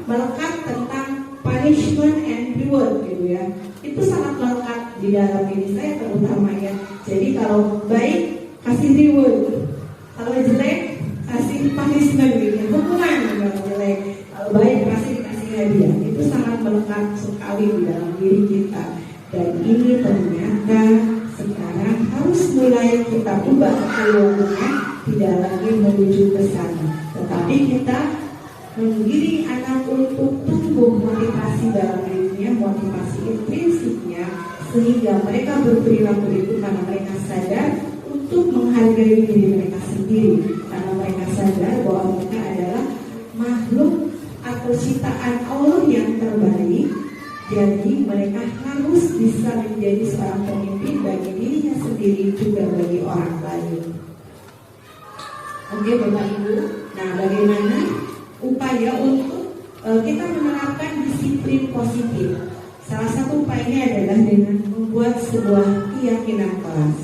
melekat tentang punishment and reward gitu ya. Itu sangat melekat di dalam diri saya terutama ya. Jadi kalau baik kasih reward, kalau jelek kasih punishment gitu ya. Hukuman kalau jelek, kalau baik pasti dikasih hadiah. Itu sangat melekat sekali di dalam diri kita. Dan ini ternyata sekarang harus mulai kita ubah peluangnya, tidak lagi menuju ke sana, tetapi kita mengiring anak untuk tumbuh motivasi dalam dirinya, motivasi intrinsiknya, sehingga mereka berperilaku itu karena mereka sadar untuk menghargai diri mereka sendiri, karena mereka sadar bahwa mereka adalah makhluk atau ciptaan Allah yang terbaik. Jadi mereka harus bisa menjadi seorang pemimpin bagi dirinya sendiri juga bagi orang lain. Oke Bapak Ibu, nah bagaimana upaya untuk kita menerapkan disiplin positif? Salah satu upayanya adalah dengan membuat sebuah keyakinan kelas.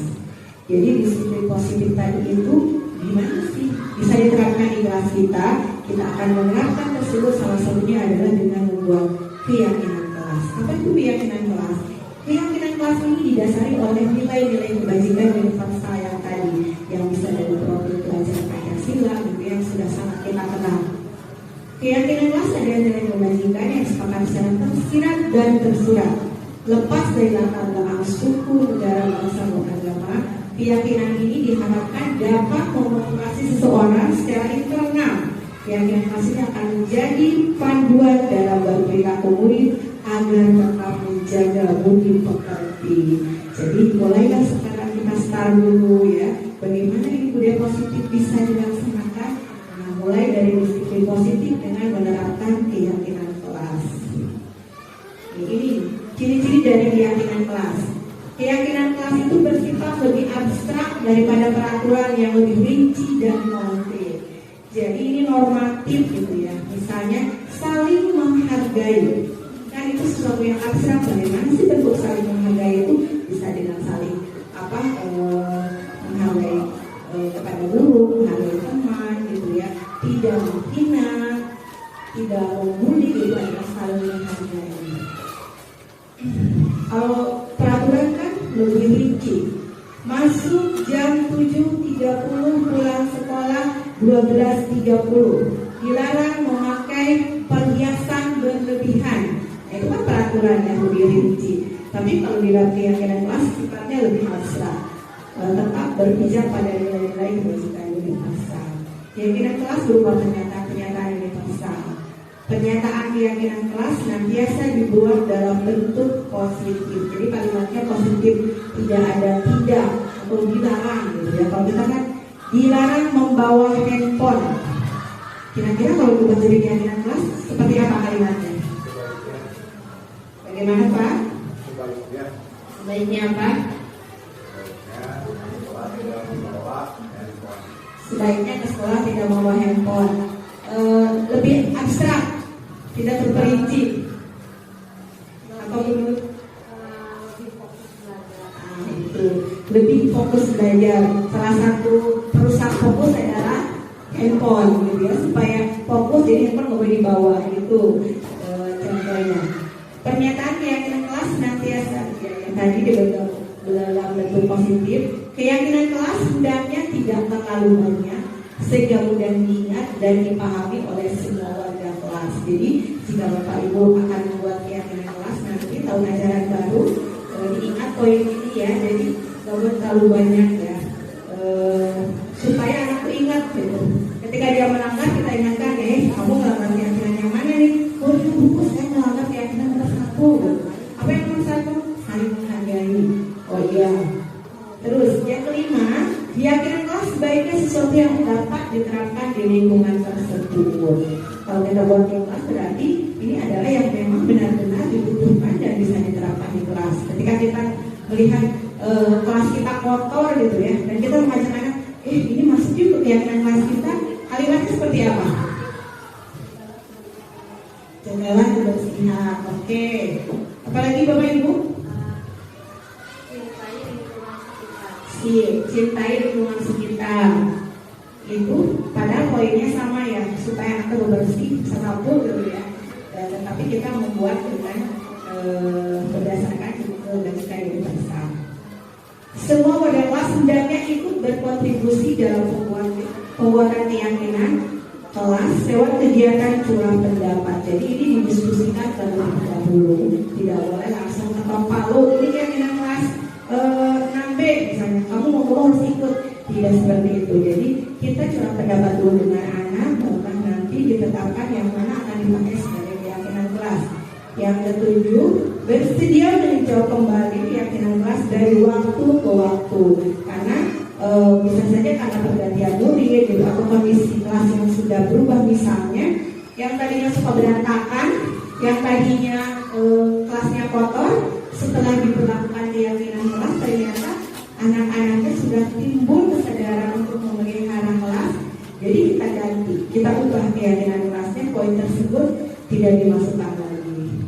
Jadi disiplin positif tadi itu gimana sih bisa diterapkan di kelas kita? Kita akan menerapkan tersebut, salah satunya adalah dengan membuat keyakinan. Apa itu keyakinan kelas? Keyakinan kelas ini didasari oleh nilai-nilai kebajikan universal yang tadi, yang bisa dari profil pelajar Pancasila gitu, yang sudah sangat kita kenal. Keyakinan kelas adalah nilai kebajikan yang sepakat secara tersirat dan tersurat, lepas dari latar belakang suku, negara, bangsa, dan agama. Keyakinan ini diharapkan dapat memotivasi seseorang secara internal. Keyakinan kelas ini akan menjadi panduan dalam berperilaku murid agar tetap menjaga budi pekerti. Jadi mulailah sekarang kita start dulu ya. Bagaimana ini budaya positif bisa dilaksanakan? Nah, mulai dari disiplin positif dengan menerapkan keyakinan kelas. Ini ciri-ciri dari keyakinan kelas. Keyakinan kelas itu bersifat lebih abstrak daripada peraturan yang lebih rinci dan konkret. Jadi ini normatif gitu ya. Misalnya saling menghargai. Kan itu sesuatu yang abstrak. Bagaimana sih bentuk saling menghargai itu? Bisa dengan saling menghargai kepada guru, menghargai teman gitu ya. Tidak menghina, tidak membuli, itu adalah saling menghargai. Kalau peraturan kan lebih rinci. Masuk jam 7.30, pulang sekolah 12.30. Dilarang memakai perhiasan berlebihan. Itu kan peraturan yang lebih rinci. Tapi kalau di dalam keyakinan kelas sifatnya lebih abstrak, tetap berpijak pada nilai-nilai kebajikan universal. Keyakinan kelas berupa pernyataan universal. Pernyataan keyakinan kelas senantiasa dibuat dalam bentuk positif. Jadi kalimatnya positif, tidak ada tidak atau dilarang gitu ya. Kalau kita kan dilarang membawa handphone. Kira-kira kalau kita jadi keyakinan kelas seperti apa kalimatnya? Bagaimana Pak? Baiknya apa? sebaiknya ke sekolah tidak membawa handphone. Lebih abstrak, tidak terperinci. Apa menurut? Itu lebih fokus belajar. Salah satu perusak fokus adalah handphone, gitu ya, supaya fokus jadi handphone nggak boleh dibawa, itu contohnya. Pernyataan keyakinan kelas senantiasa ya, yang tadi dalam bentuk positif. Keyakinan kelas hendaknya tidak terlalu banyak sehingga mudah diingat dan dipahami oleh semua warga kelas. Jadi jika Bapak Ibu akan membuat keyakinan kelas nanti tahun ajaran baru, diingat poin ini ya. Jadi nggak boleh terlalu banyak ya, supaya anakku ingat gitu. Ketika dia melanggar kita ingatkan, kamu melanggar keyakinan yang mana nih? Oh itu buku saya melanggar keyakinan nomor 1. Apa yang nomor 1? Saling menghargai. Oh iya. Terus yang kelima, keyakinan kelas sebaiknya sesuatu yang dapat diterapkan di lingkungan tersebut. Kalau kita buat kelas berarti ini adalah yang memang benar-benar dibutuhkan dan bisa diterapkan di kelas. Ketika kita melihat kelas kita kotor gitu ya, dan kita mengajak anak, ini masuk juga keyakinan kelas kita, kalimatnya seperti apa? Jagalah kebersihan. Oke. Apalagi Bapak Ibu? Cintai lingkungan sekitar. Itu pada poinnya sama ya, supaya anak bersih selalu gitu ya. Tetapi kita membuat dengan berdasarkan logika universal. Semua model kelas hendaknya ikut berkontribusi dalam pembuatan keyakinan kelas lewat kegiatan curah pendapat. Jadi ini didiskusikan terlebih dahulu, tidak boleh langsung ketok palu. Ini keyakinan kelas 6B misalnya, kamu mau harus ikut. Tidak seperti itu. Jadi kita curah pendapat dulu dengan anak, bahkan nanti ditetapkan yang mana akan dipakai sebagai keyakinan kelas. Yang ketujuh, bersedia meninjau kembali keyakinan kelas dari waktu ke waktu, karena bisa saja karena pergantian murid gitu, atau kondisi kelas yang sudah berubah. Misalnya yang tadinya suka berantakan, yang tadinya kelasnya kotor, setelah diberlakukan keyakinan kelas ternyata anak-anaknya sudah timbul kesadaran untuk memelihara kelas. Jadi kita ganti, kita ubah keyakinan kelasnya, poin tersebut tidak dimasukkan lagi.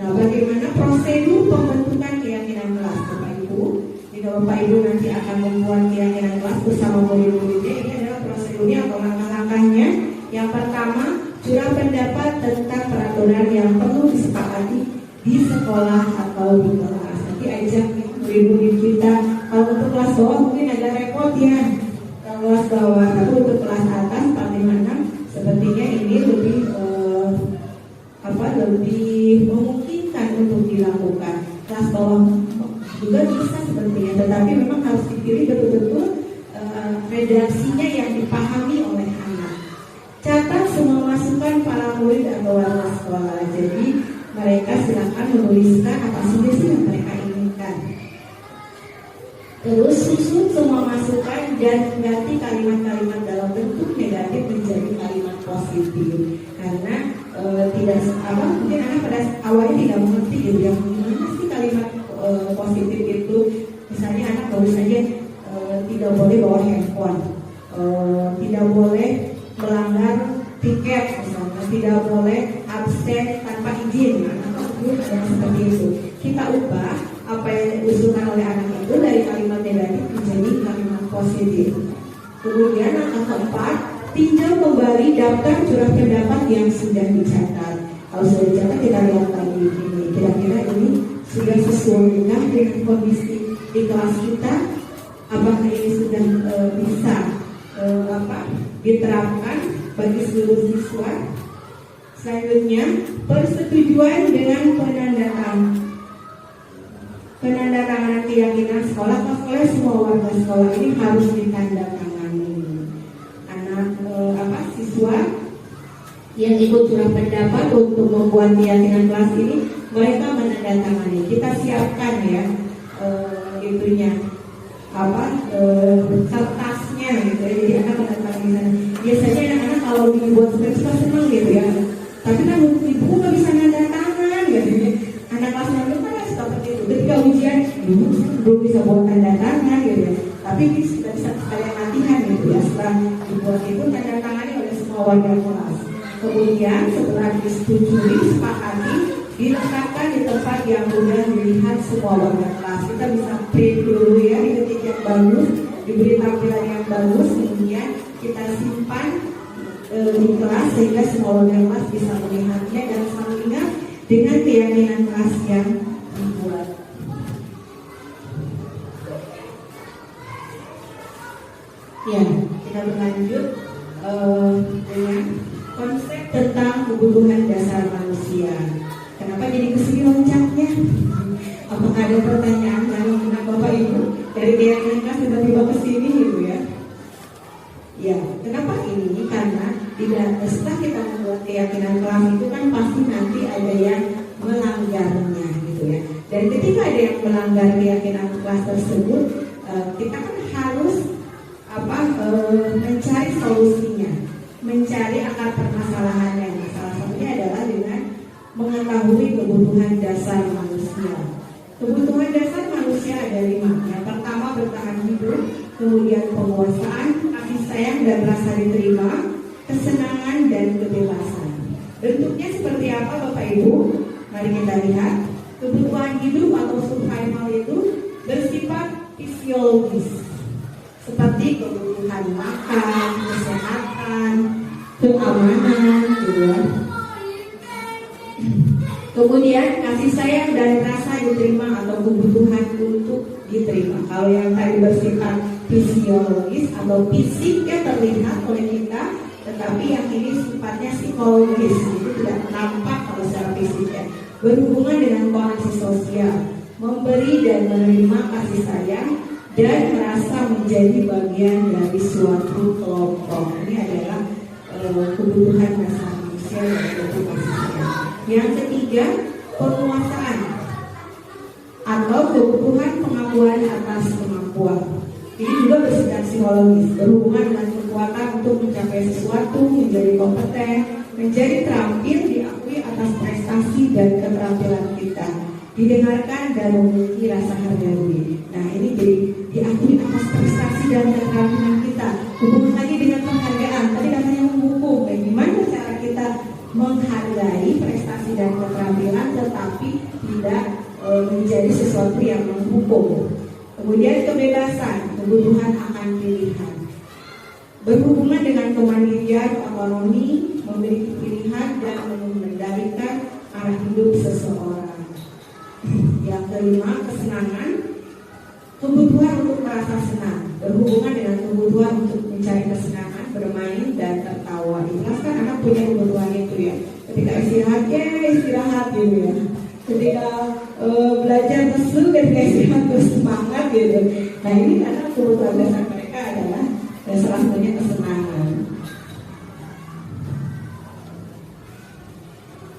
Nah, bagaimana prosedur pembentukan keyakinan kelas, Bapak Ibu? Jika Bapak Ibu nanti akan membuat keyakinan kelas bersama murid-muridnya, ini adalah prosedurnya atau langkah-langkahnya. Yang pertama, curah pendapat tentang peraturan yang perlu disepakati di sekolah atau di kelas. Nanti ajak murid-murid kita. Kalau untuk kelas bawah mungkin agak repot ya, kelas bawah. Tapi untuk kelas atas 456 sepertinya ini lebih lebih memungkinkan untuk dilakukan. Kelas bawah juga bisa sepertinya, tetapi memang harus dipilih betul-betul redaksinya yang dipahami oleh anak. Catat semua masukan para murid atau warga sekolah. Jadi mereka silakan menuliskan apa saja sih yang mereka inginkan. Terus susun semua masukan dan ganti kalimat-kalimat dalam bentuk negatif menjadi kalimat positif. Karena mungkin anak pada awalnya tidak mengerti gitu ya, gimana sih kalimat positif itu. Misalnya anak baru saja tidak boleh bawa handphone, tidak boleh melanggar tiket misalnya, tidak boleh absen tanpa izin. Anak ada seperti itu. Kita ubah apa yang diusulkan oleh anak itu dari kalimat negatif menjadi kalimat positif. Kemudian langkah keempat, tinjau kembali daftar curah pendapat yang sudah dicatat. Kalau sudah dicatat, kita lihat lagi ini. Kira-kira ini sudah sesuai dengan kondisi di kelas kita. Apakah ini sudah bisa diterapkan bagi seluruh siswa? Selanjutnya, persetujuan dengan penandatanganan keyakinan sekolah oleh semua warga sekolah ini harus ditandatangani. Siswa yang ikut curah pendapat untuk membuat keyakinan kelas ini, mereka menandatangani. Kita siapkan ya kertasnya gitu ya. Jadi anak menandatangani. Biasanya anak-anak kalau dibuat seperti itu senang gitu ya. Tapi kan ibu nggak bisa nanda tangan gitu ya. Anak kelas 6 kan seperti itu. Ketika ujian, belum bisa buat tanda tangan gitu ya. Tapi kita bisa sekalian latihan gitu ya. Setelah dibuat itu tanda tangani oleh semua warga kelas. Kemudian setelah disetujui, disepakati, diletakkan di tempat yang mudah dilihat semua warga kelas. Kita bisa print dulu ya, diketik yang bagus, diberi tampilan yang bagus, kemudian kita simpan di kelas sehingga semua warga kelas bisa melihatnya dan selalu ingat dengan keyakinan kelas yang dibuat. Ya, kita berlanjut dengan konsep tentang kebutuhan dasar manusia. Kenapa jadi kesini loncatnya? Apakah ada pertanyaan yang mengenai Bapak Ibu dari keyakinan kelas tiba-tiba kesini gitu ya? Ya, kenapa ini? Karena setelah kita membuat keyakinan kelas itu kan pasti nanti ada yang melanggarnya gitu ya. Dan ketika ada yang melanggar keyakinan kelas tersebut, kita kan harus mencari solusinya, mencari akar permasalahannya. Salah satunya adalah dengan mengetahui kebutuhan dasar manusia. Kebutuhan dasar manusia ada 5. Yang pertama bertahan hidup, kemudian penguasaan, kasih sayang dan rasa diterima, kesenangan dan kebebasan. Bentuknya seperti apa Bapak Ibu? Mari kita lihat. Kebutuhan hidup atau survival itu bersifat fisiologis, seperti kebutuhan makan, kesehatan, keamanan, gitu ya. Kemudian kasih sayang dan rasa diterima atau kebutuhan untuk diterima. Kalau yang tadi bersifat fisiologis atau fisiknya terlihat oleh kita, tetapi yang ini sifatnya psikologis, itu tidak nampak kalau secara fisiknya. Berhubungan dengan koneksi sosial, memberi dan menerima kasih sayang, dan merasa menjadi bagian dari suatu kelompok. Ini adalah kebutuhan dasar manusia yang kasih sayang. Yang ketiga, penguasaan atau kebutuhan pengakuan atas kemampuan. Ini juga bersifat psikologis, berhubungan dengan kekuatan untuk mencapai sesuatu, menjadi kompeten, menjadi terampil, diakui atas prestasi dan keterampilan kita, didengarkan dan memiliki rasa harga diri. Nah, ini jadi diakui atas prestasi dan keterampilan kita. Hubungan lagi dengan penghargaan. Tadi katanya menghukum. Bagaimana cara kita menghargai prestasi dan keterampilan tetapi tidak menjadi sesuatu yang menghukum. Kemudian kebebasan, kebutuhan akan pilihan. Berhubungan dengan kemandirian, otonomi, memiliki pilihan dan mengendalikan arah hidup seseorang. Yang kelima, kesenangan, kebutuhan untuk merasa senang, berhubungan dengan kebutuhan untuk mencari kesenangan, bermain dan tertawa. Jelas kan anak punya kebutuhan itu ya. Ketika istirahat, ya istirahat gitu ya. Ketika belajar lesu, ketika istirahat bersemangat gitu. Nah ini karena kebutuhan dasar mereka adalah salah satunya kesenangan.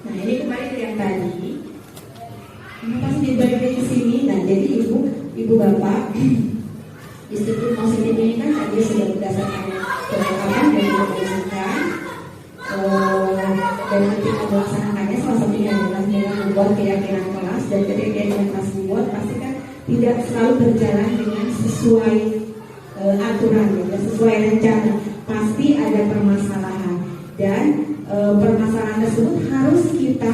Nah ini kemarin yang tadi, ini pasti dibagi ke sini. Nah jadi ibu bapak, disiplin positif ini kan tadi sudah berdasarkan pengalaman dan pengalaman dan ketika melaksanakannya salah satunya adalah dengan membuat keyakinan kelas. Dan ketika keyakinan kelas dibuat pasti kan tidak selalu berjalan dengan sesuai aturan ya, sesuai rencana. Pasti ada permasalahan dan permasalahan tersebut harus kita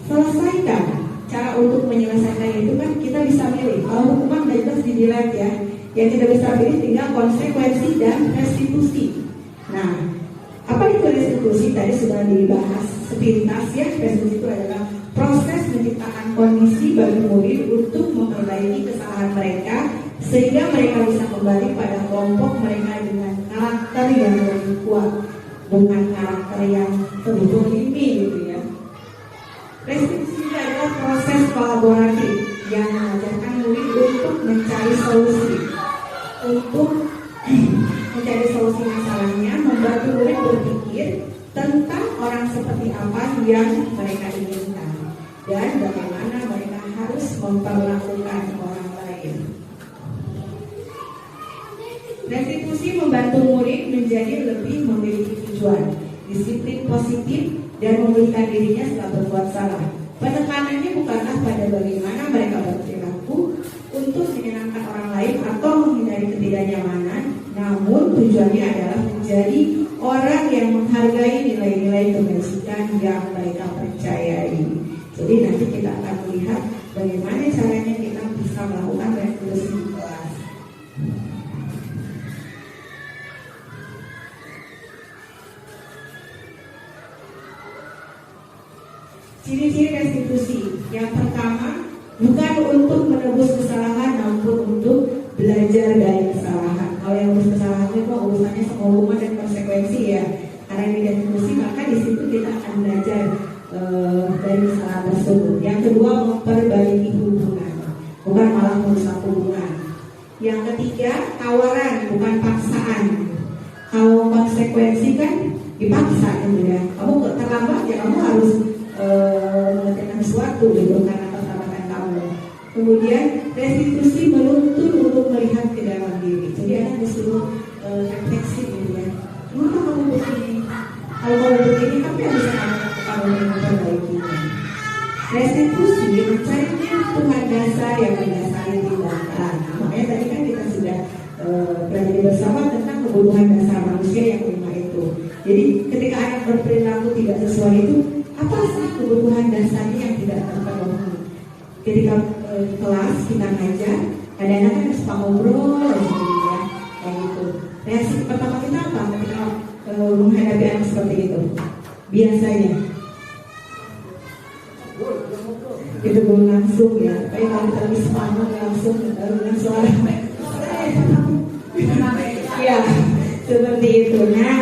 selesaikan. Cara untuk menyelesaikan itu kan kita bisa milih. Kalau hukuman sudah jelas didilat ya, yang kita bisa pilih tinggal konsekuensi dan restitusi. Nah, apa itu restitusi? Tadi sudah dibahas sepintas ya. Restitusi itu adalah proses menciptakan kondisi bagi murid untuk memperbaiki kesalahan mereka sehingga mereka bisa kembali pada kelompok mereka dengan karakter yang lebih kuat, bukan karakter yang terbunuh ini gitu ya. Restitusi adalah proses kolaboratif yang mengajarkan murid untuk mencari solusi, untuk mencari solusi masalahnya, membantu murid berpikir tentang orang seperti apa yang mereka inginkan dan bagaimana mereka harus memperlakukan orang lain. Restitusi membantu murid menjadi lebih memiliki tujuan, disiplin positif, dan memulihkan dirinya setelah berbuat salah. Penekanannya bukanlah pada bagaimana mereka berperilaku untuk menyenangkan orang lain atau menghindari ketidaknyamanan, namun tujuannya adalah menjadi orang yang menghargai nilai-nilai kebajikan yang mereka percayai. Jadi nanti kita akan melihat bagaimana caranya kita bisa melakukan revolusi di kelas. Ciri-ciri restitusi. Yang pertama, bukan untuk menebus kesalahan, namun untuk belajar dari kesalahan. Kalau yang menebus kesalahan itu urusannya sama hukuman dan konsekuensi ya. Karena ini restitusi, maka di situ kita akan belajar dari kesalahan tersebut. Yang kedua, memperbaiki hubungan, bukan malah merusak hubungan. Yang ketiga, tawaran, bukan paksaan. Kalau konsekuensi kan dipaksa gitu ya. Kamu terlambat ya kamu harus mengerjakan sesuatu gitu karena keterlambatan kamu. Kemudian restitusi menuntut untuk melihat ke dalam diri. Jadi anak disuruh refleksi gitu ya. Kenapa kamu begini? Kalau kamu begini, apa yang bisa kamu lakukan untuk memperbaikinya? Restitusi mencari Tuhan dasar yang mendasari tindakan. Makanya tadi kan kita sudah belajar bersama tentang kebutuhan dasar manusia yang 5 itu. Jadi ketika anak berperilaku tidak sesuai itu, apa sih kebutuhan dasarnya yang tidak terpenuhi? Ketika di kelas kita ngajar, kadang-kadang kan suka ngobrol gitu ya, kayak gitu. Reaksi pertama kita apa ketika menghadapi anak seperti itu? Biasanya itu belum langsung ya, kayak kalau kita lebih semangat langsung dengan suara ya seperti itu. Nah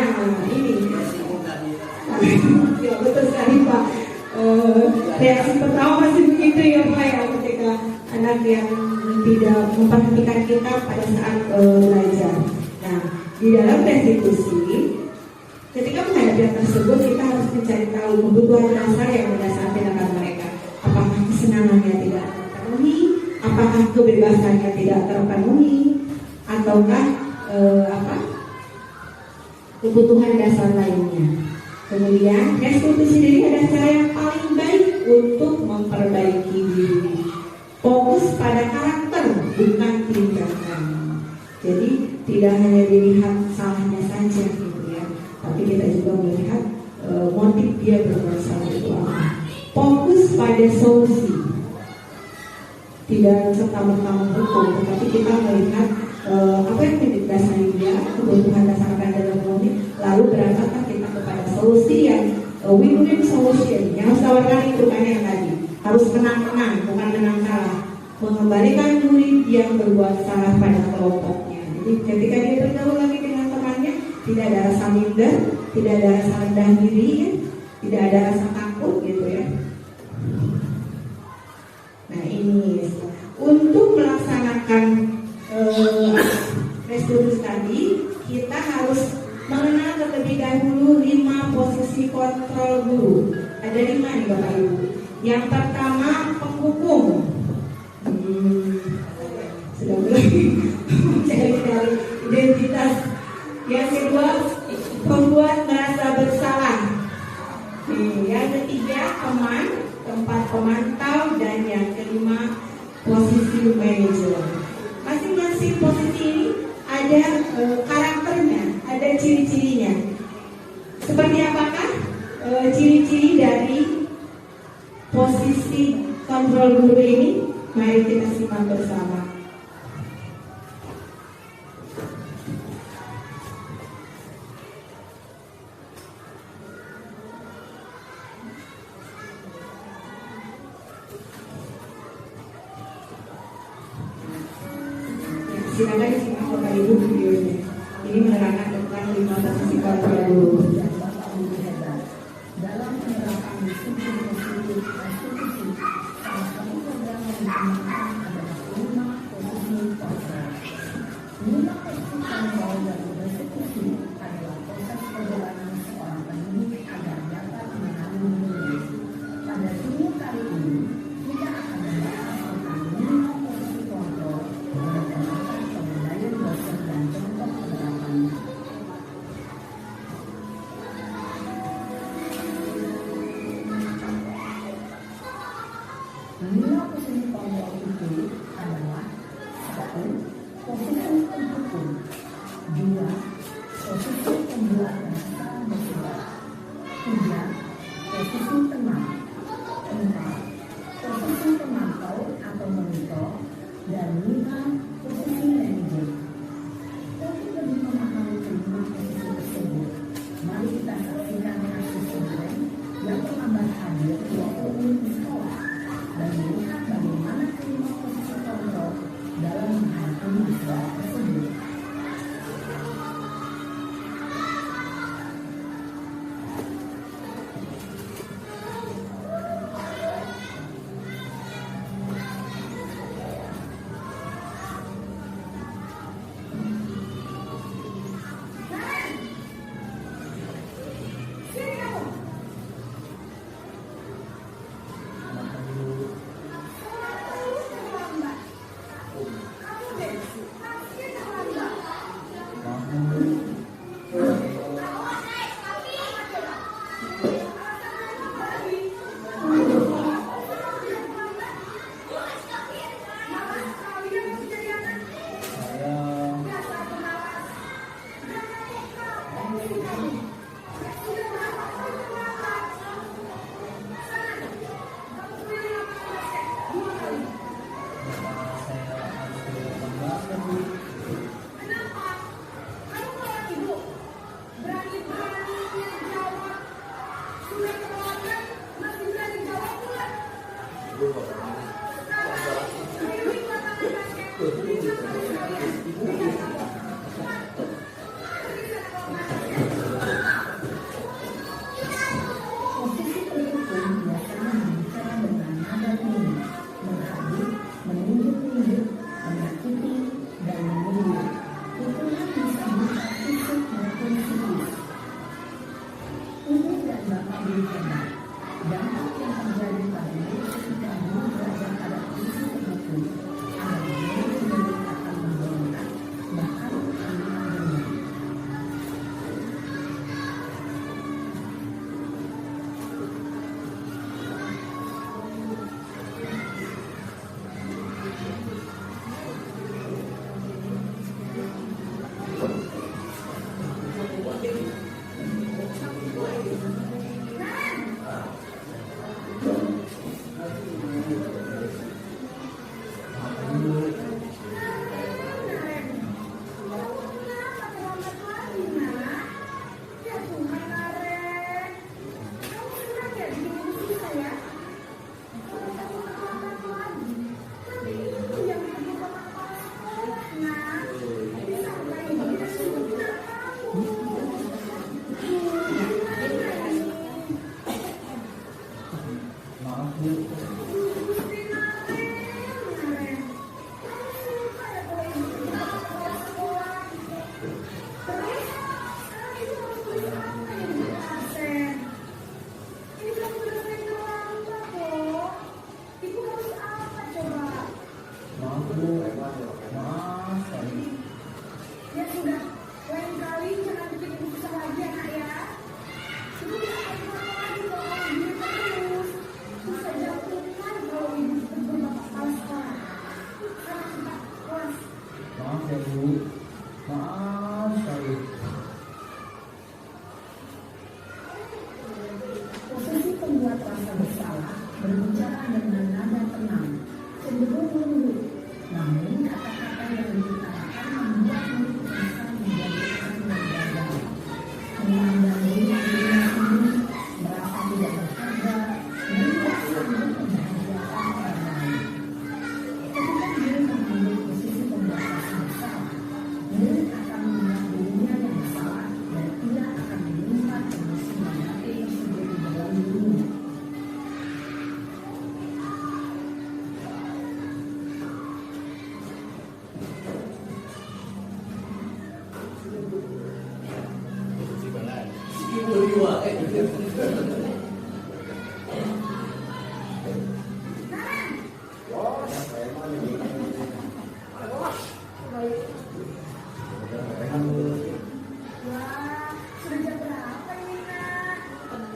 ini ya betul sekali Pak. Reaksi pertama masih begitu ya Pak ya, ketika anak yang tidak memperhatikan kita pada saat belajar. Nah di dalam restitusi, ketika menghadapi hal tersebut kita harus mencari tahu kebutuhan dasar yang mendasari tindakan mereka. Apakah kesenangannya tidak terpenuhi, apakah kebebasannya tidak terpenuhi, ataukah kebutuhan dasar lainnya. Kemudian restitusi sendiri adalah cara yang paling baik untuk memperbaiki diri. Fokus pada karakter, bukan tindakan. Jadi tidak hanya dilihat salahnya saja gitu ya, tapi kita juga melihat motif dia berbuat salah itu apa. Fokus pada solusi, tidak serta-merta menghukum, tetapi kita melihat apa yang mendasari dia, kebutuhan dasar dalam motif, lalu berangkatlah kita kepada solusi yang win-win solution. Yang harus tawarkan itu kan yang tadi, harus menang-menang, bukan menang kalah. Mengembalikan murid yang berbuat salah pada kelompoknya. Jadi ketika dia bergaul lagi dengan temannya, tidak ada rasa minder, tidak ada rasa rendah diri, ya, tidak ada rasa takut gitu ya. Nah ini untuk melaksanakan restitusi tadi, kita harus mengenal terlebih dahulu 5 posisi kontrol guru. Ada 5 nih Bapak Ibu. Yang pertama penghukum, sudah mulai mencari identitas. Yang kedua pembuat merasa bersalah. Yang ketiga teman, tempat pemantau, dan yang kelima posisi manajer. Masing-masing posisi ini ada karakternya, ada ciri-cirinya. Seperti apakah ciri-ciri dari posisi kontrol guru ini? Mari kita simak bersama. Silakan simak Bapak Ibu videonya. Ini menerangkan tentang 5 posisi kontrol guru. Dalam menerapkan disiplin positif restitusi, salah satu program yang digunakan adalah 5 posisi kontrol. 5 posisi kontrol dari restitusi adalah proses perjalanan seorang pendidik agar dapat memahami menulis. Pada video kali ini, kita akan membahas tentang 5 posisi kontrol berdasarkan penilaian dosen dan contoh penerapannya. ya Bu, maaf sekali. Posisi pembuat rasa bersalah berbicara dengan nada tenang, cenderung lembut, namun kata-kata yang diutarakan membuat murid bisa menjadi orang yang gagal, memandang dirinya sendiri, merasa tidak berharga, dan tidak sanggup membahagiakan orang lain. Ketika dia mengambil posisi pembuat rasa bersalah, murid akan menganggap dirinya yang bersalah dan tidak akan menyimpan emosi negatif tersebut di dalam dirinya. Ibu dua. Wah, sudah jam berapa ini, Nak?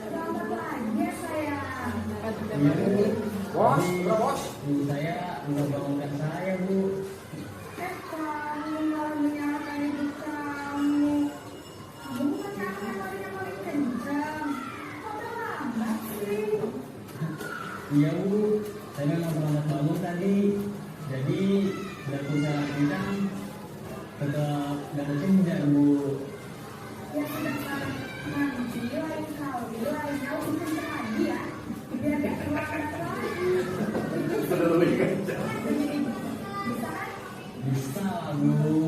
Selamat pagi ya, sayang. Iya Bu. Bos, bos. Bu, saya udah bangunkan saya Bu. Kamu malah menyalahkan ibu kamu. Kamu bukan yang paling kencang. Kok terlambat sih? Iya Bu, saya memang terlambat bangun tadi. Jadi biarpun saya kencang, tetap nggak kencang Bu. Ya sudah salah. Nanti lain kali lebih kencang lagi ya. Biar gak terlambat lagi. Bisa kan? Bisa Bu.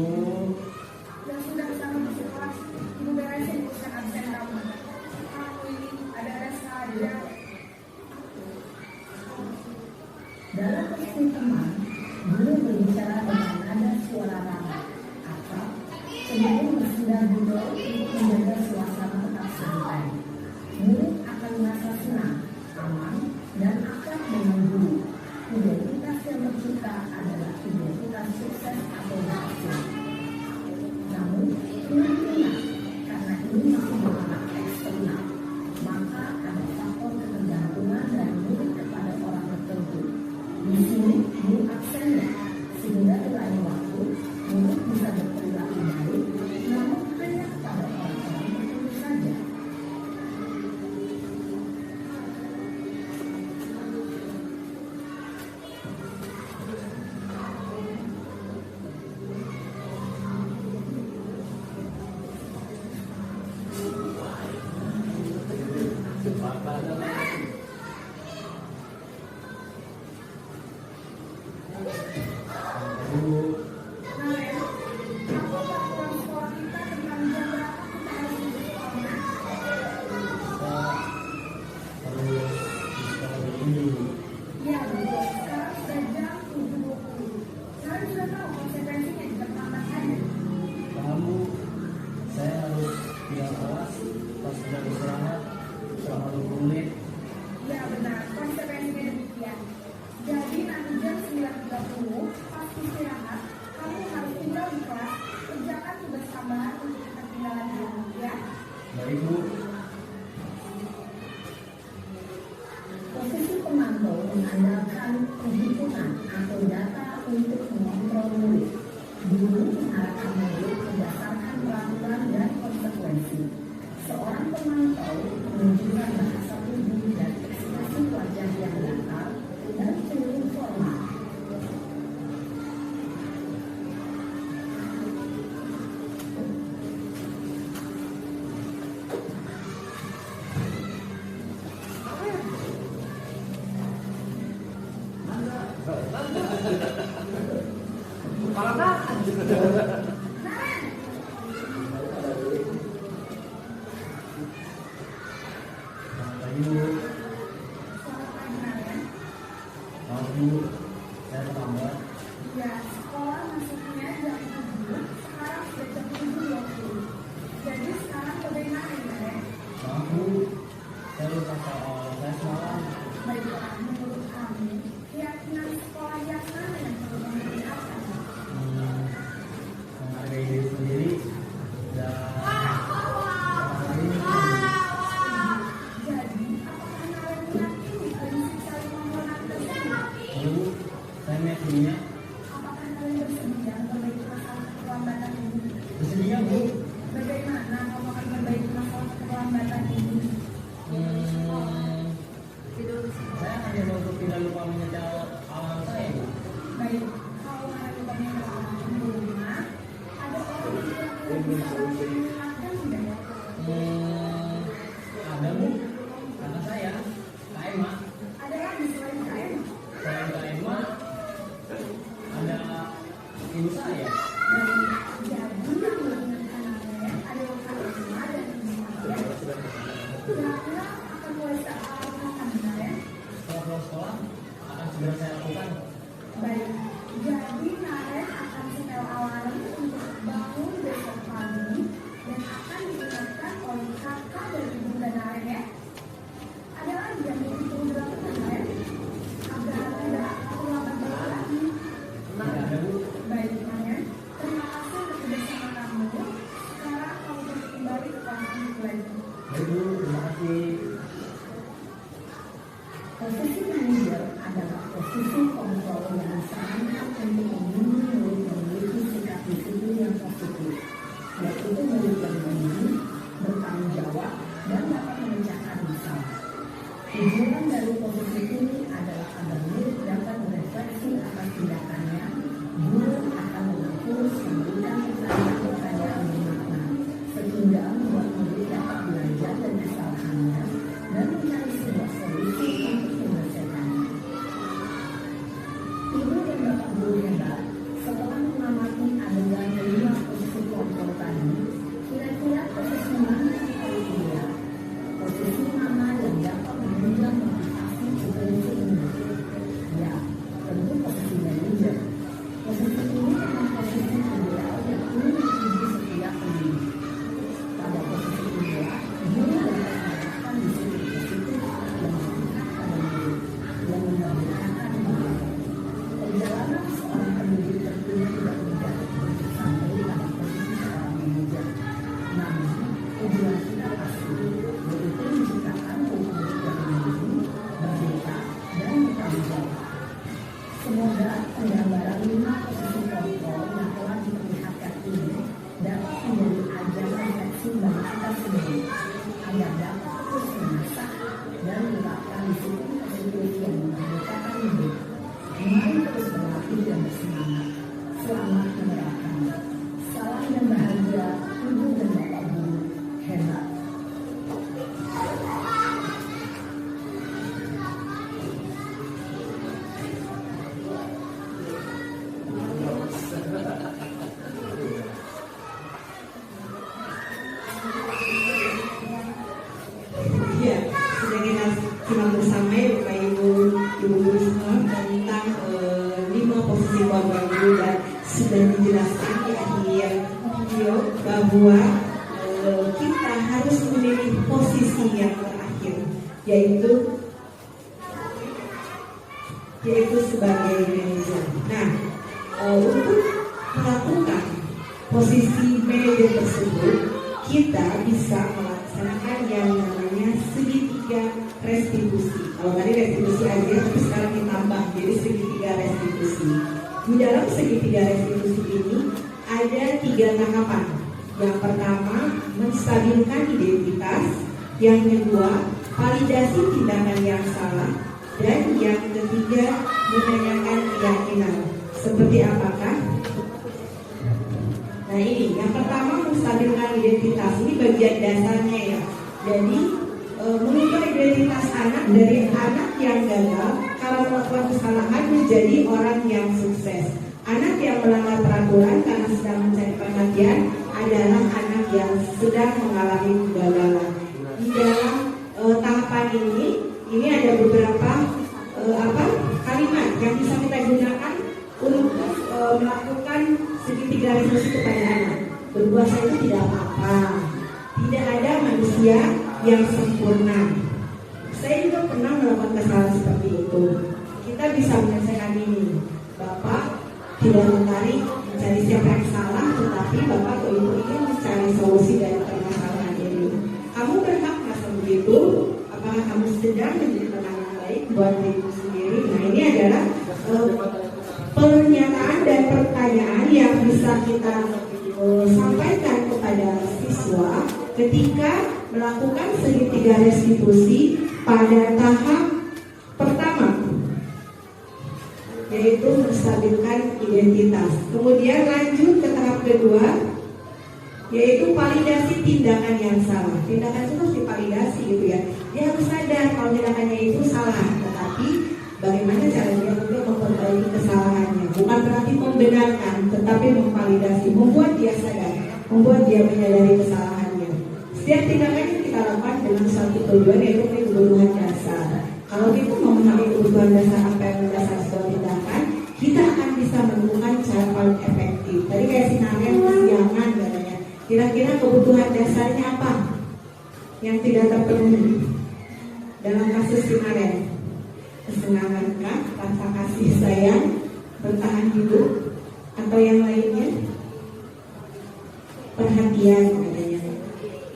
Ya sudah sama masuk kelas. Ibu beresin urusan absen kamu. Kamu ini ada-ada saja. Dalam posisi teman, guru berbicara dengan nada suara ramah atau cenderung bersendah gurau untuk menjaga suasana tetap santai. Murid akan merasa senang, aman, dan akrab dengan guru. Identitas yang tercipta adalah identitas sukses atau berhasil. Namun, ingat, karena ini masih bersifat eksternal, maka ada faktor ketergantungan dari murid kepada orang tertentu. Di sini, guru absennya, sehingga di lain waktu, murid bisa berperilaku baik, namun hanya kepada orang-orang tertentu saja. bisa bantu mengingatkan tidak ya? Ada Bu, kata saya, Kak Emma. Ada lagi selain KM? Selain Kak Emma, ada ibu saya. Jadi yang mengingatkan saya adalah Kak Emma dan ibu saya. Kira-kira akan mulai saat kapan ya? Setelah pulang sekolah, akan segera saya lakukan. Baik, jadi Naren akan setel alarm untuk bangun besok pagi dan akan diingatkan oleh kakak dan ibu Naren ya. Ada lagi yang ingin perlu dilakukan Naren? Agar tidak terlambat balik lagi. Tidak ada Bu. Baik Naren, terima kasih untuk kebersamaan kamu. Sekarang kamu bisa kembali ke kelas ini lagi. Baik Bu, terima kasih. Posisi manajer adalah posisi kontrol yang sangat penting untuk murid memiliki sikap disiplin yang positif, yaitu murid yang mandiri, bertanggung jawab, dan dapat memecahkan masalah. Tujuan dari posisi ini adalah agar murid dapat merefleksi atas tindakannya. Guru akan mengatur memberikan pertanyaan-pertanyaan bermakna, sehingga membuat murid dapat belajar dari kesalahannya dan mencari sebuah solusi untuk menyelesaikannya. Ibu dan bapak guru hebat, setelah mengamati adegan 5 posisi kontrol tadi, kira-kira posisi mana yang paling ideal? Posisi mana yang dapat menunjang motivasi potensi ini? Ya, tentu posisi manajer. Posisi ini memang posisi ideal yang ingin dituju setiap pendidik. Pada posisi inilah, guru dapat menerapkan disiplin positif yang memihak pada murid, yang memberdayakan murid. Perjalanan seorang pendidik tentunya tidak mudah sampai pada posisi seorang manajer. Namun, tujuan kita pasti, yaitu menciptakan murid yang mandiri, merdeka, dan bertanggung jawab. Semoga penggambaran 5 posisi kontrol yang telah diperlihatkan ini dapat menjadi ajar refleksi bagi kita semua agar dapat terus mengasah dan menerapkan disiplin positif yang memerdekakan hidup. Mari terus berlatih dan bersemangat. Selamat menerapkan. Salam dan bahagia, ibu dan bapak guru hebat. Ya, sudah kita simak bersama ya Bapak Ibu guru semua tentang 5 posisi kontrol guru dan sudah dijelaskan di akhir video bahwa kita harus memilih posisi yang terakhir yaitu sebagai manajer. Nah, untuk melakukan posisi manajer tersebut kita bisa melaksanakan yang namanya segitiga restitusi. Kalau tadi restitusi aja, tapi sekarang ditambah jadi segitiga restitusi. Di dalam segitiga restitusi ini ada 3 tahapan. Yang pertama, menstabilkan identitas. Yang kedua, validasi tindakan yang salah. Dan yang ketiga, menanyakan keyakinan. Seperti apakah? Nah ini, yang pertama menstabilkan identitas. Ini bagian dasarnya ya. Jadi mengubah identitas anak dari anak yang gagal kalau melakukan kesalahan menjadi orang yang sukses. Anak yang melanggar peraturan karena sedang mencari perhatian adalah anak yang sedang mengalami kegagalan. Di dalam tahapan ini ada beberapa kalimat yang bisa kita gunakan untuk melakukan segitiga restitusi kepada anak. Berpuasa itu tidak apa-apa. Tidak ada manusia yang sempurna. Saya juga pernah melakukan kesalahan seperti itu. Kita bisa menyelesaikan ini. Bapak tidak mencari siapa yang salah, tetapi Bapak atau Ibu ingin mencari solusi dari permasalahan ini. Kamu berhak merasa begitu. Apakah kamu sedang menjadi teman yang baik buat dirimu sendiri? Nah ini adalah pernyataan dan pertanyaan yang bisa kita sampaikan kepada siswa ketika melakukan segitiga restitusi pada tahap pertama, yaitu menstabilkan identitas. Kemudian lanjut ke tahap kedua, yaitu validasi tindakan yang salah. Tindakan itu harus divalidasi gitu ya. Dia harus sadar kalau tindakannya itu salah, tetapi bagaimana cara dia untuk memperbaiki kesalahannya. Bukan berarti membenarkan, tetapi memvalidasi, membuat dia sadar, membuat dia menyadari kesalahannya. Setiap tindakan yang kita lakukan dengan satu tujuan, yaitu kebutuhan dasar. Kalau kita memahami kebutuhan dasar apa yang mendasar sebuah tindakan, kita akan bisa menemukan cara paling efektif. Tadi kayak sinaren kesiangan katanya. Kira-kira kebutuhan dasarnya apa yang tidak terpenuhi dalam kasus sinaren? Kesenangankah, rasa kasih sayang, bertahan hidup, atau yang lainnya? Perhatian katanya.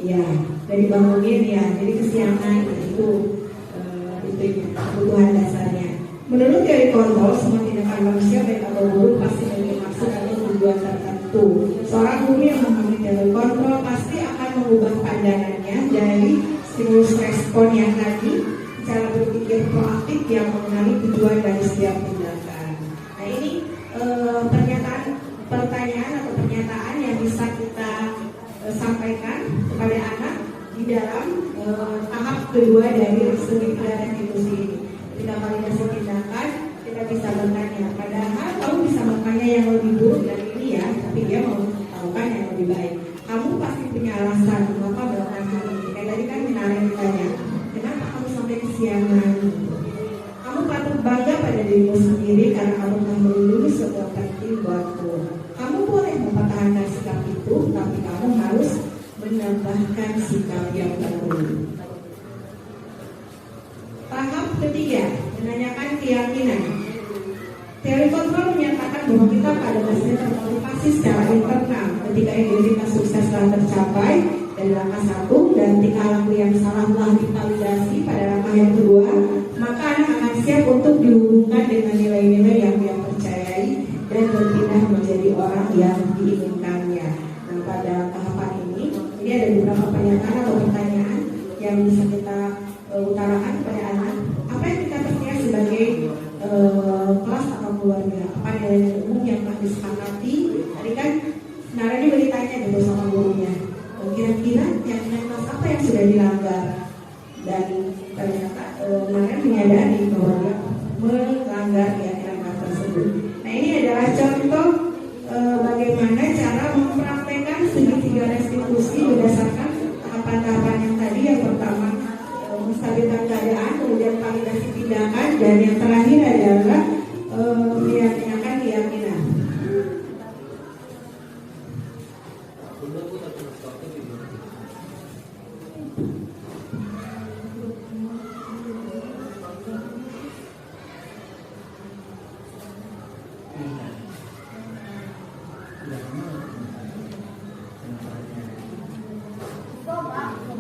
Ya, dari bangunin ya. Jadi kesiangan itu kebutuhan dasarnya. Menurut teori kontrol, semua tindakan manusia baik atau buruk pasti memiliki maksud atau tujuan tertentu. Seorang guru yang memahami teori kontrol pasti akan mengubah pandangannya dari stimulus respon yang tadi, cara berpikir proaktif yang mengenali tujuan dari setiap tindakan. Nah ini pertanyaan atau pernyataan yang bisa kita sampaikan kepada anak di dalam tahap kedua dari studi restitusi ini. Kita validasi tindakan, kita bisa bertanya. Padahal kamu bisa bertanya yang lebih buruk dari ini ya, tapi dia mau melakukan yang lebih baik. Kamu pasti punya alasan mengapa melakukan hal ini. Kayak tadi kan Minaren ditanya, kenapa kamu sampai kesiangan? Kamu patut bangga pada dirimu sendiri karena kamu telah melindungi sebuah penting buatmu. Kamu boleh mempertahankan sikap itu, tapi kamu harus menambahkan sikap yang baru. Tahap ketiga, menanyakan keyakinan. Teori kontrol menyatakan bahwa kita pada dasarnya termotivasi secara internal ketika identitas sukses telah tercapai dari langkah 1 dan tingkah laku yang salah telah divalidasi pada langkah yang kedua, maka anak akan siap untuk dihubungkan dengan nilai-nilai yang dia percayai dan berpindah menjadi orang yang diinginkannya. Nah, pada tahapan ini ada beberapa pernyataan atau pertanyaan yang bisa kita utarakan kepada anak. Apa yang kita percaya sebagai kelas atau keluarga? Apa nilai umum yang telah disepakati? Tadi kan sebenarnya beritanya gitu sama gurunya. Kira-kira yang kelas apa yang sudah dilanggar? Dan ternyata mereka menyadari bahwa dia melanggar keyakinan tersebut. Nah ini adalah contoh bagaimana cara mempraktekkan segitiga restitusi berdasarkan tahapan-tahapan yang tadi. Yang pertama menstabilkan keadaan, kemudian validasi tindakan, dan yang terakhir adalah meyakinkan keyakinan.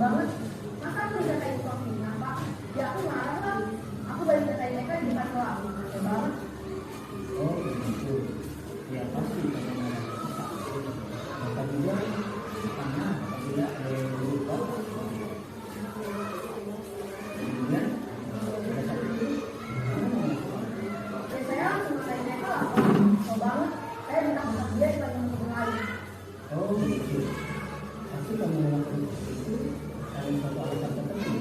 Banget, masa aku udah kayak suaminya pak? Ya aku marah lah, aku balik ke mereka di depan kelas, banget. Oh begitu, ya pasti maka juga karena apabila lupa kemudian pada saat itu Saya langsung selesai mereka lah, oh banget, saya minta maaf dia sebagai untuk lain. oh begitu, pasti kamu melakukan itu ada satu alasan tertentu.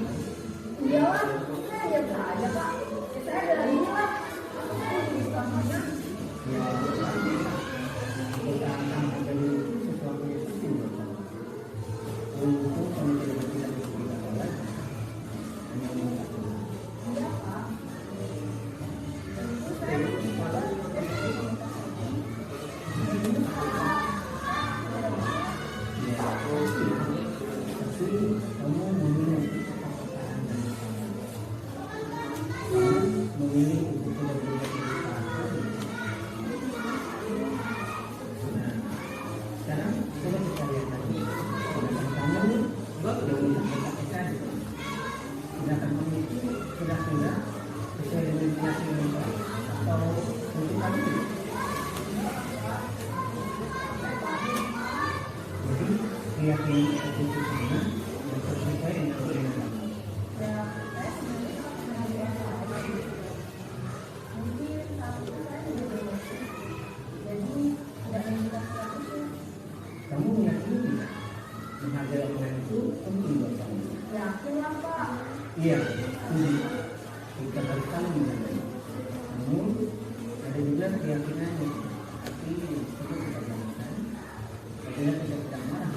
Iya lah, saya biasa aja pak, ya, saya ada lagi lah, aku saya di sekolahnya. Ya pasti kita akan menjadi sesuatu yang penting buat kamu. Untuk kamu tidak bisa berpikir lagi hanya mengatakan Iya pak, itu saya malah ya pasti kamu memilih kepercayaan dan memilih untuk tidak berbuat nah sekarang coba kita lihat lagi kamu sudah melakukan tindakan kamu itu sudah sesuai dengan keyakinan atau untuk kamu jadi keyakinan itu semua yang sesuai dengan keyakinan kamu. Kamu meyakini tidak? menghargai orang lain itu penting buat kami. Yakin lah Pak. Iya, kita harus saling menghargai. Namun ada juga keyakinannya. Tapi itu kita jangankan. Apabila kita tidak marah,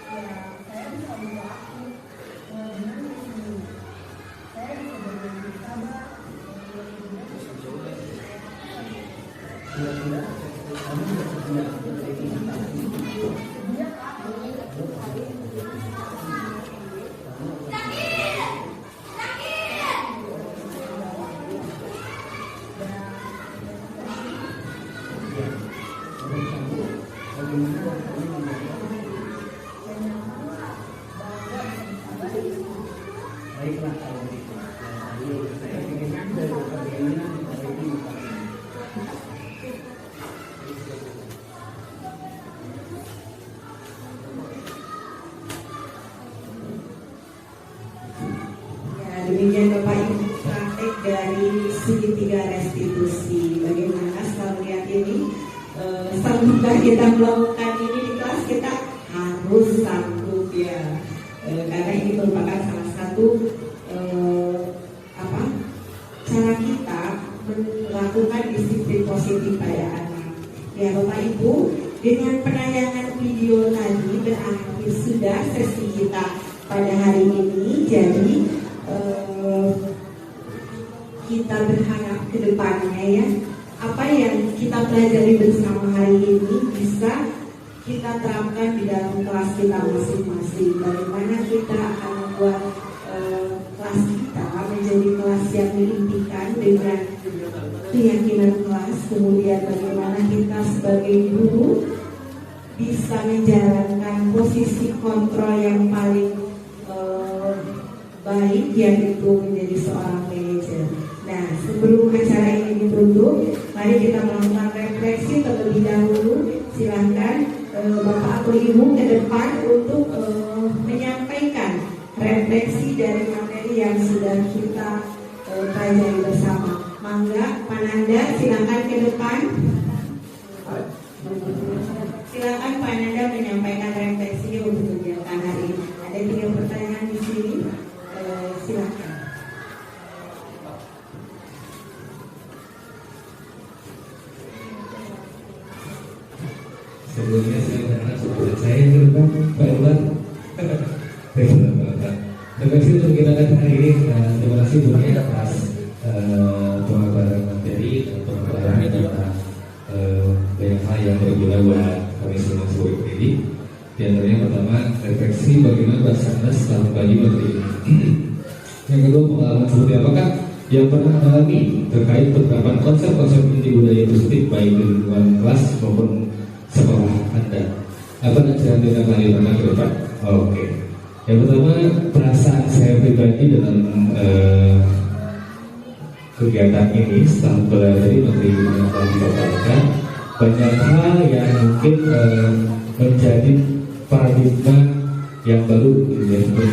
Ya, saya bisa berlaku dengan ini. Saya bisa berlaku sabar. kira-kira kamu sudah sedia memperbaiki masalah ini. Dia Pak. Ya, menurut kamu bagaimana kamu memperbaiki? Baiklah kalau begitu. Jadi saya ingin belajar bagaimana memperbaiki masalah ini. Ya, demikian Bapak Ibu praktek dari segitiga restitusi. Bagaimana setelah melihat ini, sanggupkah kita melakukan ini di kelas? Kita harus sanggup ya, karena ini merupakan salah satu cara kita melakukan disiplin positif pada anak. Ya Bapak Ibu, dengan penayangan video tadi berakhir sudah sesi kita pada hari ini. Jadi kita berharap ke depannya ya, apa yang kita pelajari bersama hari ini bisa kita terapkan di dalam kelas kita masing-masing. Bagaimana kita akan membuat kelas kita menjadi kelas yang diimpikan dengan keyakinan kelas. Kemudian bagaimana kita sebagai guru bisa menjalankan posisi kontrol yang paling baik, yaitu menjadi seorang manajer. Nah, sebelum acara ini ditutup, mari kita melakukan refleksi terlebih dahulu. Silahkan Bapak atau Ibu ke depan untuk menyampaikan refleksi dari materi yang sudah kita pelajari bersama. Mangga, Pananda, silakan ke depan. Silakan Pananda menyampaikan refleksinya untuk kegiatan hari ini. Ada 3 pertanyaan di sini. Silakan. Sebelumnya saya berharap saudara saya yang berbang, Pak Iwan. Terima kasih untuk kita hari ini. Terima kasih banyak atas pemaparan materi dan pemaparan tentang banyak hal yang berguna buat kami semua sebagai pendidik. Di antaranya pertama, refleksi bagaimana Basarnas setelah mengkaji materi ini. Yang kedua, pengalaman seperti apakah yang pernah mengalami terkait penerapan konsep-konsep inti budaya positif baik di lingkungan kelas maupun sekolah Anda. Apa cara dilakukan ke depan? Oke. Yang pertama, perasaan saya pribadi dalam kegiatan ini setelah belajar materi yang telah dipaparkan, banyak hal yang mungkin menjadi paradigma yang baru,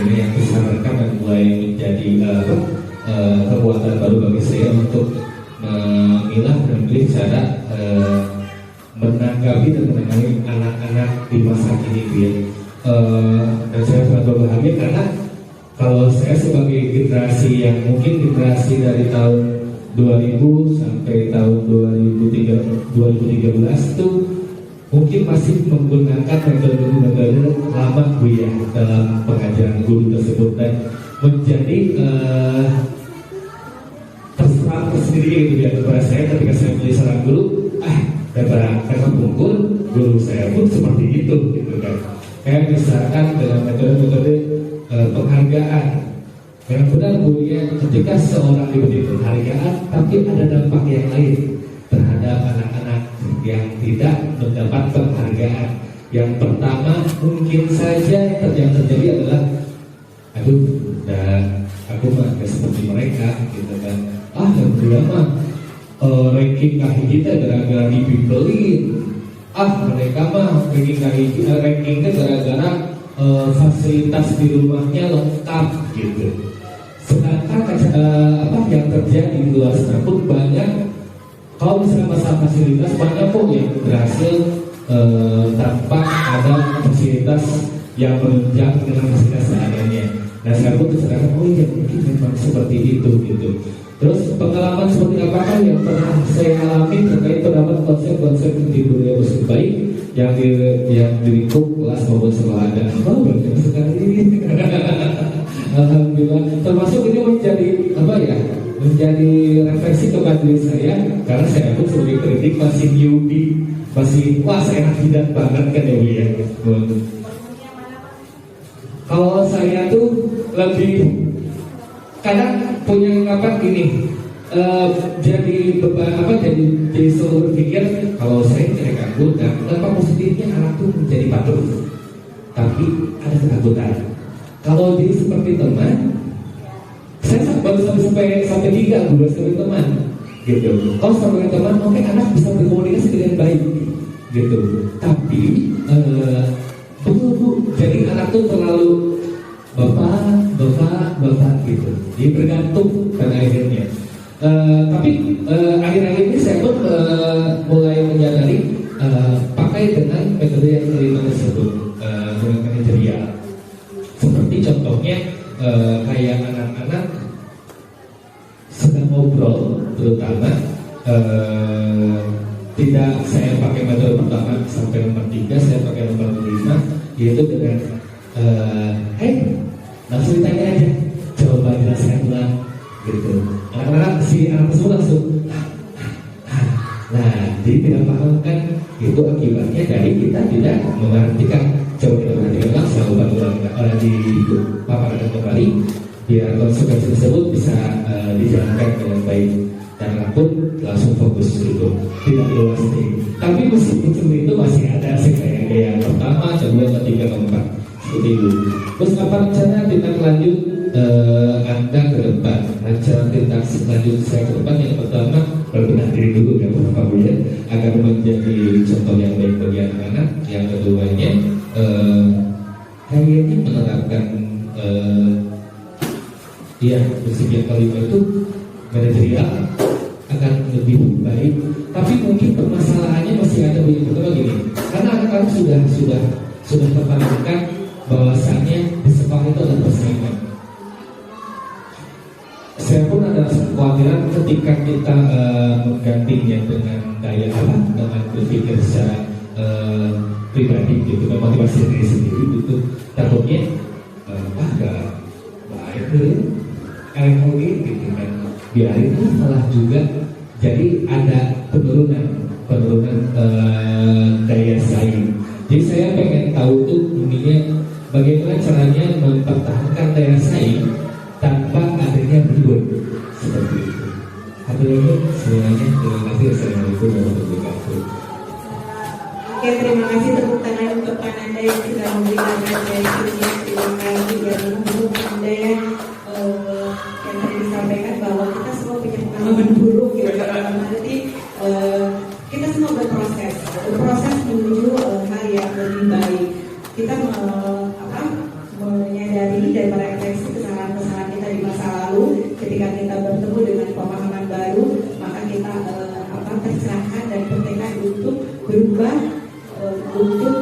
yang disarankan dan mulai menjadi kekuatan baru bagi saya untuk memilah dan memilih cara menanggapi dan menangani anak-anak di masa kini ya. Dan saya sangat berbahagia karena kalau saya sebagai generasi yang mungkin generasi dari tahun 2000 sampai tahun 2013 itu mungkin masih menggunakan metode-metode lama Bu ya dalam pengajaran guru tersebut dan menjadi terserah tersendiri gitu ya kepada saya ketika saya menjadi seorang guru. Kata pungkur guru saya pun seperti itu gitu kan. Kayak misalkan dalam metode-metode penghargaan. Yang benar Bu ya, ketika seorang diberi penghargaan tapi ada dampak yang lain terhadap anak-anak yang tidak mendapat penghargaan. Yang pertama mungkin saja yang terjadi adalah dan aku mah gak seperti mereka gitu kan. Yang kedua mah ranking kaki kita gara-gara dibibelin. Mereka mah rankingnya gara-gara fasilitas di rumahnya lengkap gitu. Sedangkan yang terjadi di luar sana pun banyak. Kalau misalnya masalah fasilitas banyak kok yang berhasil tanpa ada fasilitas yang menunjang dengan fasilitas seadanya. Nah saya pun tersadar, oh iya mungkin memang seperti itu gitu. Terus pengalaman seperti apakah yang pernah saya alami terkait pendapat konsep-konsep di budaya musik baik yang di lingkup kelas maupun sekolah? Oh banyak sekali. Alhamdulillah. Termasuk ini menjadi apa ya? Menjadi refleksi kepada diri saya karena saya pun sebagai kritik masih newbie, masih wah saya tidak banget kan ya. Kalau saya tuh lebih kadang punya anggapan gini, jadi beban jadi selalu berpikir kalau saya tidak takut dan tanpa positifnya anak tuh menjadi patuh, tapi ada ketakutan. Kalau jadi seperti teman, saya baru sampai 3 bulan sebagai teman, gitu. Kalau sebagai teman, oke anak bisa berkomunikasi dengan baik, gitu. Tapi bu, jadi anak tuh terlalu bapak gitu, dia bergantung pada akhirnya. Tapi akhir-akhir ini saya pun mulai menyadari pakai dengan metode yang kelima tersebut, dengan manajerial. Seperti contohnya kayak anak-anak sedang ngobrol, terutama tidak saya pakai metode pertama sampai nomor 3, saya pakai nomor 5, yaitu dengan langsung ditanya aja, coba jelaskan ulang, gitu. Anak-anak si anak tersebut langsung, nah, jadi tidak paham kan, itu akibatnya dari kita tidak memperhatikan. Coba kita perhatikan langsung, ulang di paparan kembali, biar konsekuensi tersebut bisa dijalankan dengan baik. Dan anak pun langsung fokus gitu, tidak luas nih. Tapi meskipun seperti itu masih ada sih kayak yang pertama, kedua, ketiga, keempat. Seperti itu. Terus apa rencana tindak lanjut Anda ke depan? Rencana tindak lanjut saya ke depan yang pertama berbenah diri dulu ya Bapak Bu ya, agar menjadi contoh yang baik bagi anak-anak. Yang keduanya kayaknya menerapkan prinsip yang kelima itu manajerial akan lebih baik. Tapi mungkin permasalahannya masih ada begini. Pertama gini, karena anak-anak sudah tertanamkan bahwasannya di sekolah itu ada persaingan. Saya pun ada kekhawatiran ketika kita menggantinya dengan dengan berpikir secara pribadi gitu, motivasi diri sendiri gitu, takutnya agak baik gitu kan, biarin malah juga jadi ada penurunan daya saing. Jadi saya pengen tahu tuh intinya bagaimana caranya mempertahankan daya saing tanpa adanya ribut seperti itu. Akhirnya semuanya terima kasih. Assalamualaikum warahmatullahi wabarakatuh. Oke, terima kasih tepuk tangan untuk Pak Nanda yang sudah memberikan referensinya. Terima kasih ya untuk Anda yang tadi disampaikan bahwa kita semua punya pengalaman buruk gitu. Berarti kita semua berproses menuju hal yang lebih baik. Kita menyadari daripada refleksi kesalahan-kesalahan kita di masa lalu. Ketika kita bertemu dengan pemahaman baru, maka kita tercerahkan dan bertekad untuk berubah, untuk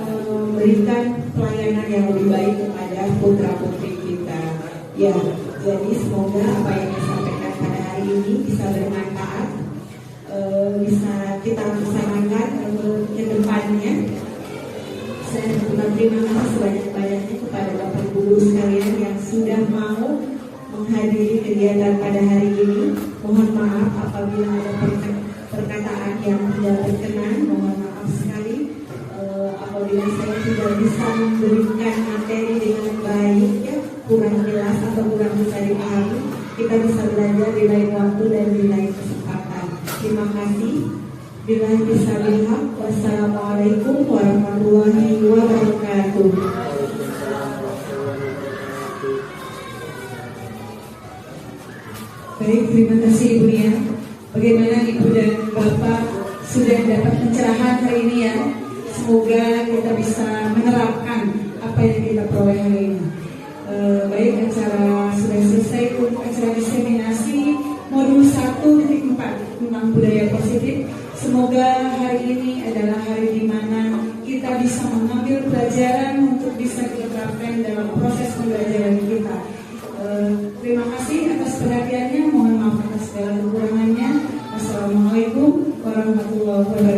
memberikan pelayanan yang lebih baik kepada putra-putri kita. Ya, jadi semoga apa yang disampaikan pada hari ini bisa bermanfaat, bisa kita laksanakan ke depannya. Saya berterima kasih sebanyak-banyaknya kepada Bapak Guru sekalian yang sudah mau menghadiri kegiatan pada hari ini. Mohon maaf apabila ada perkataan yang tidak berkenan, mohon maaf sekali. Apabila saya tidak bisa memberikan materi dengan baik, ya, kurang jelas atau kurang bisa dipahami, kita bisa belajar di lain waktu dan di lain kesempatan. Terima kasih. Billahi bismillah. Wassalamualaikum warahmatullahi wabarakatuh. Baik, terima kasih Ibu Nia. Bagaimana Ibu dan Bapak sudah dapat pencerahan hari ini ya? Semoga kita bisa menerapkan apa yang kita peroleh hari ini. Baik, acara sudah selesai untuk acara diseminasi modul 1.4 tentang budaya positif. Semoga hari ini adalah hari di mana kita bisa mengambil pelajaran untuk bisa kita terapkan dalam proses pembelajaran kita. Terima kasih atas perhatiannya. Mohon maaf atas segala kekurangannya. Assalamualaikum warahmatullahi wabarakatuh.